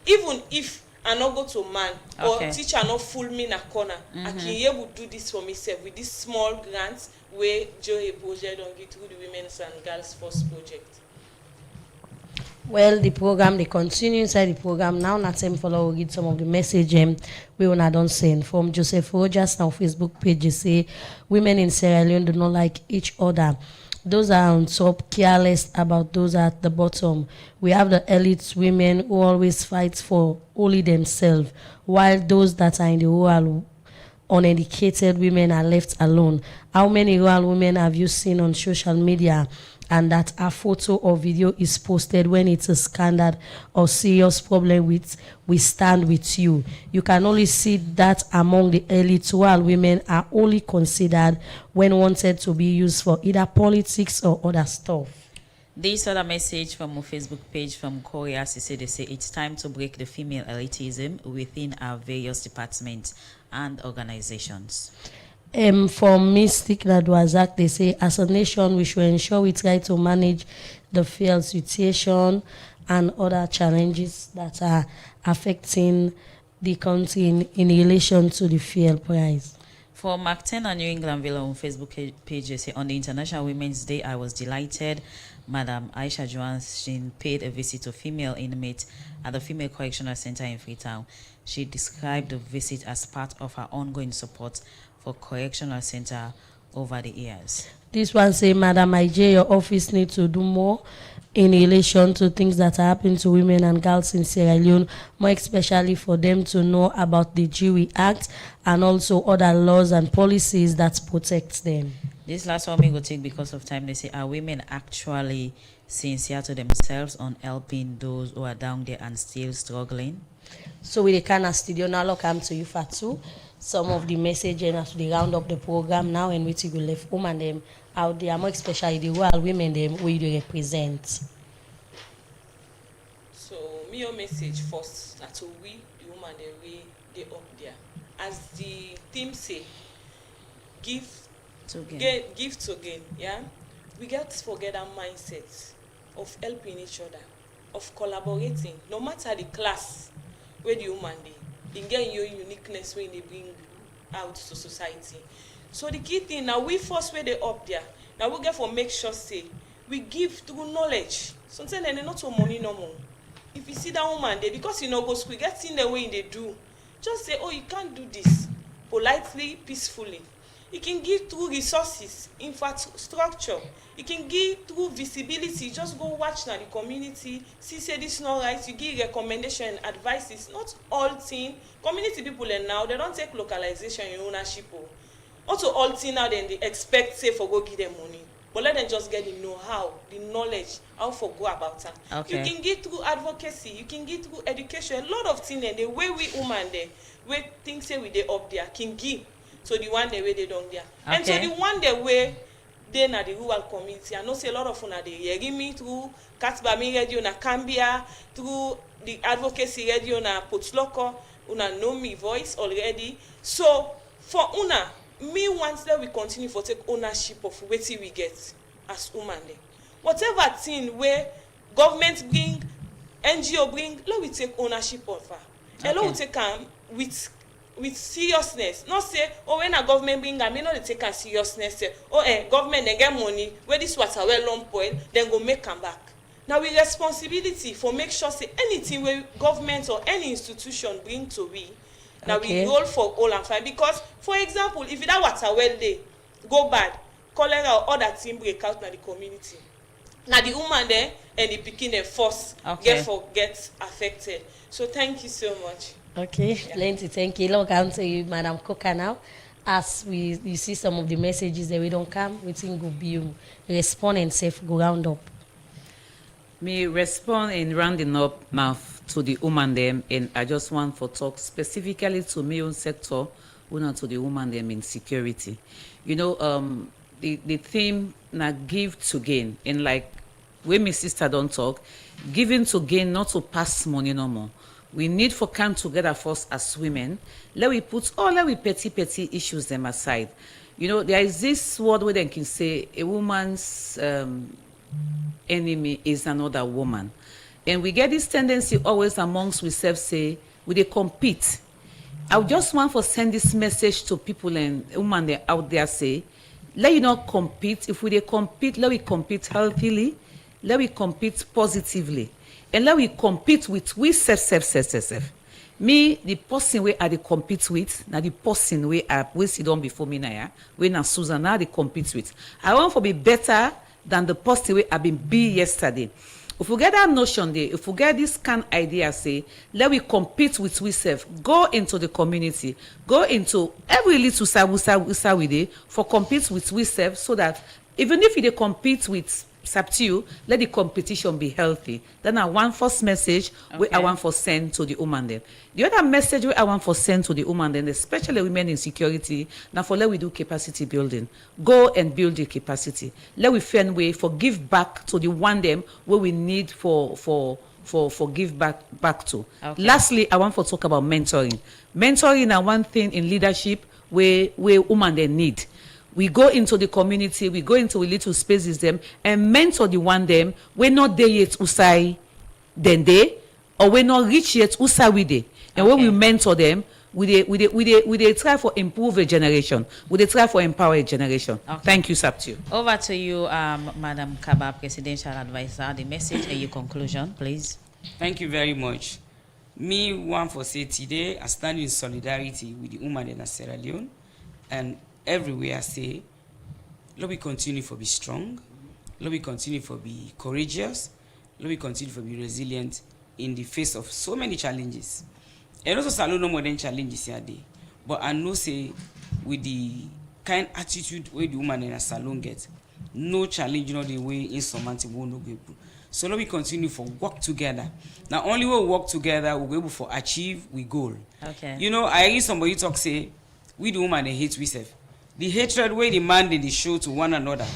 even if I not go to man or teacher not fool me in a corner, I can able do this for myself with this small grants where Joe project don't get through the Women's and Girls First project. Well, the program, they continue inside the program. Now, not time follow, read some of the message we wanna don't send. From Joseph Rogers, now Facebook page, you say, women in Sierra Leone do not like each other. Those are on top, careless about those at the bottom. We have the elite women who always fight for only themselves, while those that are in the rural, uneducated women are left alone. How many rural women have you seen on social media and that a photo or video is posted when it's a scandal or serious problem with we stand with you? You can only see that among the elite, while women are only considered when wanted to be used for either politics or other stuff. This other message from our Facebook page from Korea, they say it's time to break the female elitism within our various departments and organizations. From Mystic Radwazak, they say, as a nation, we should ensure we try to manage the fuel situation and other challenges that are affecting the country in relation to the fuel price. For Mark 10 and New England Villa on Facebook page, they say, on the International Women's Day, I was delighted. Madam Aisha Johansson paid a visit to female inmates at the Female Correctional Center in Freetown. She described the visit as part of her ongoing support for correctional center over the years. This one say, Madam IJ, your office needs to do more in relation to things that are happening to women and girls in Sierra Leone, more especially for them to know about the GWE Act and also other laws and policies that protect them. This last one we go take because of time. They say, are women actually sincere to themselves on helping those who are down there and still struggling? So with the kind of studio now, look, come to you, Fatu. Some of the message and as we round up the program now, and we will left women them out there, more especially the rural women them who you represent. So me your message first that we the woman they up there. As the team say, give to gain, yeah. We got to forget that mindset of helping each other, of collaborating, no matter the class where the woman they get your uniqueness when they bring out to society. So the key thing now, we first where they up there. Now we get for make sure say we give through knowledge. Sometimes they not so money no more. If you see that woman there, because you know go school, get in the way they do. Just say, oh, you can't do this politely, peacefully. You can give through resources, infrastructure. You can give through visibility. Just go watch now the community. See, say this not right. You give recommendation and advices. Not all thing. Community people and now they don't take localization in ownership. Also all thing now then they expect say for go give them money. But let them just get the know-how, the knowledge, how for go about that. Okay. You can get through advocacy. You can get through education. A lot of things and the way we woman there, where things say we they up there can give. So the one day where they don't there. Okay. And so the one day where they na the rural community, I know say a lot of una they hearing me through Katsbami radio na Cambia, through the advocacy radio na Potsloko, una know me voice already. So for una, me once that we continue for take ownership of what we get as woman. Whatever thing where government bring NGO bring, let we take ownership of her. And let we take with seriousness. Not say, oh, when a government bring her, may not take her seriousness. Say, oh, government, they get money, where this water well long point, then go make come back. Now we responsibility for make sure say anything where government or any institution bring to we. Now we roll for all and fine. Because, for example, if that water well day go bad, cholera or other thing break out in the community. Now the woman there and the pikin them force get affected. So thank you so much. Okay, plenty. Thank you. Look, I'm to you, Madam Coker now. As you see some of the messages that we don't come, we think will be you respond and safe go round up. Me respond in rounding up now to the woman them, and I just want for talk specifically to my own sector, not to the woman them in security. You know, the theme na give to gain, and like when my sister don't talk, giving to gain, not to pass money no more. We need for come together first as women. Let we petty issues them aside. You know, there is this word where they can say a woman's enemy is another woman. And we get this tendency always amongst ourselves say, we they compete. I just want to send this message to people and women out there say, let you not compete. If we they compete, let we compete healthily, let we compete positively, and let we compete with we self. Me, the person we are the compete with, now the person we sit down before me now, we na Susanna they compete with. I want to be better than the person we have been yesterday. If we get that notion there, if we get this kind of idea, say, let we compete with ourselves, go into the community, go into every little usa with it for compete with ourselves, so that even if they compete with Saptiu, let the competition be healthy. Then I want first message where I want for send to the woman then. The other message where I want for send to the woman then, especially women in security, now for let we do capacity building. Go and build the capacity. Let we find way for give back to the one them where we need for give back to. Okay. Lastly, I want to talk about mentoring. Mentoring is one thing in leadership where women they need. We go into the community, we go into a little spaces them and mentor the one them. We're not there yet usai then they, or we're not rich yet usai with they. And when we mentor them, we try for improve a generation. We try for empower a generation. Okay. Thank you, Saptiu. Over to you, Madam Kaba, Presidential Advisor. The message and your conclusion, please. Thank you very much. Me want for say today, I stand in solidarity with the woman in Sierra Leone, and everywhere I say, let we continue to be strong, let we continue to be courageous, let we continue to be resilient in the face of so many challenges. And also salute no more than challenges here day. But I know say with the kind attitude where the woman in a salon gets, no challenge, you know, the way insurmountable no go. So let we continue to work together. Now only when we work together, we'll be able to achieve we goal. Okay. You know, I hear somebody talk say, we the woman they hate we self. The hatred way the man they show to one another,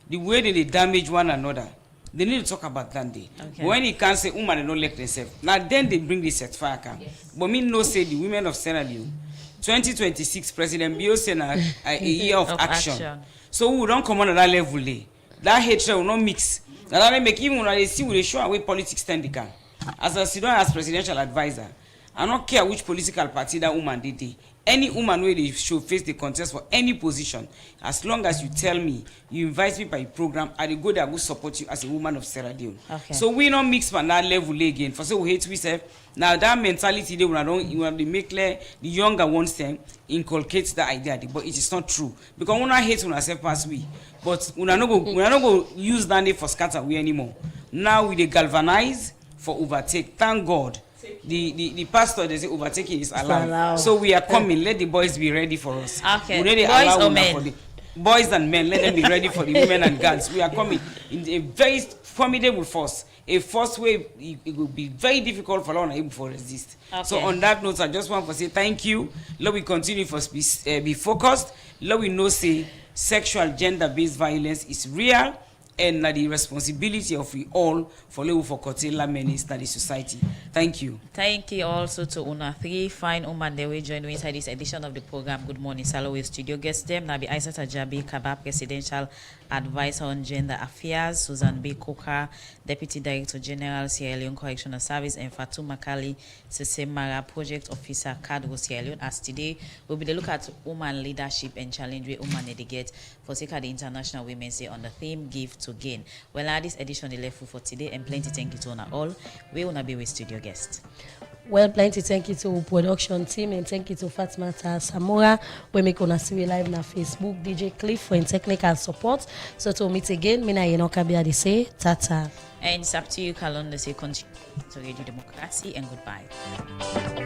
the way they damage one another, they need to talk about that day. Okay. When he can't say woman they don't like themselves, now then they bring this set fire. Yes. But me no say the women of Sierra Leone, 2026 President Bio said a year of action. So we don't come on that level there. That hatred will not mix. Now that make even when they see we show away politics stand the can. As a Sudan as presidential advisor, I don't care which political party that woman did. Any woman where they should face the contest for any position, as long as you tell me, you invite me by program, I will go there, I will support you as a woman of Sierra Leone. Okay. So we don't mix on that level again. For so we hate we say now that mentality they when they make clear the younger ones them inculcate that idea, but it is not true because we not hate when ourselves pass we, but we not go use that day for scatter we anymore. Now we they galvanize for overtake. Thank God. The pastor they say overtaking is allowed. So we are coming. Let the boys be ready for us. Okay. We boys or men? Boys and men, let them be ready for the women and girls. We are coming in a very formidable force. A force where it will be very difficult for Lord able to resist. Okay. So on that note, I just want to say thank you. Let we continue for be focused. Let we know say sexual gender-based violence is real and the responsibility of we all for level for curtail menace to the society. Thank you. Thank you also to Una 3 fine women that will join me inside this edition of the program. Good morning, Salaway studio guest them. Nabi Aisat Ajabi Kaba, Presidential Advisor on Gender Affairs, Susan B. Coker, Deputy Director General, Sierra Leone Correctional Service, and Fatuma Kali Sesemara, Project Officer, Cadro Sierra Leone. As today, we'll be the look at woman leadership and challenge where women need to get for sake of the International Women's Day on the theme Give to Gain. Well, this edition is left for today, and plenty thank you to Una all. We will be with studio guests. Well, plenty thank you to production team and thank you to Fatmata Samora. We make on a see live na Facebook, DJ Cliff for technical support. So to meet again, Mina Yenokabia de say tata. And it's up to you, Kalon, to say continue to Radio Democracy and goodbye.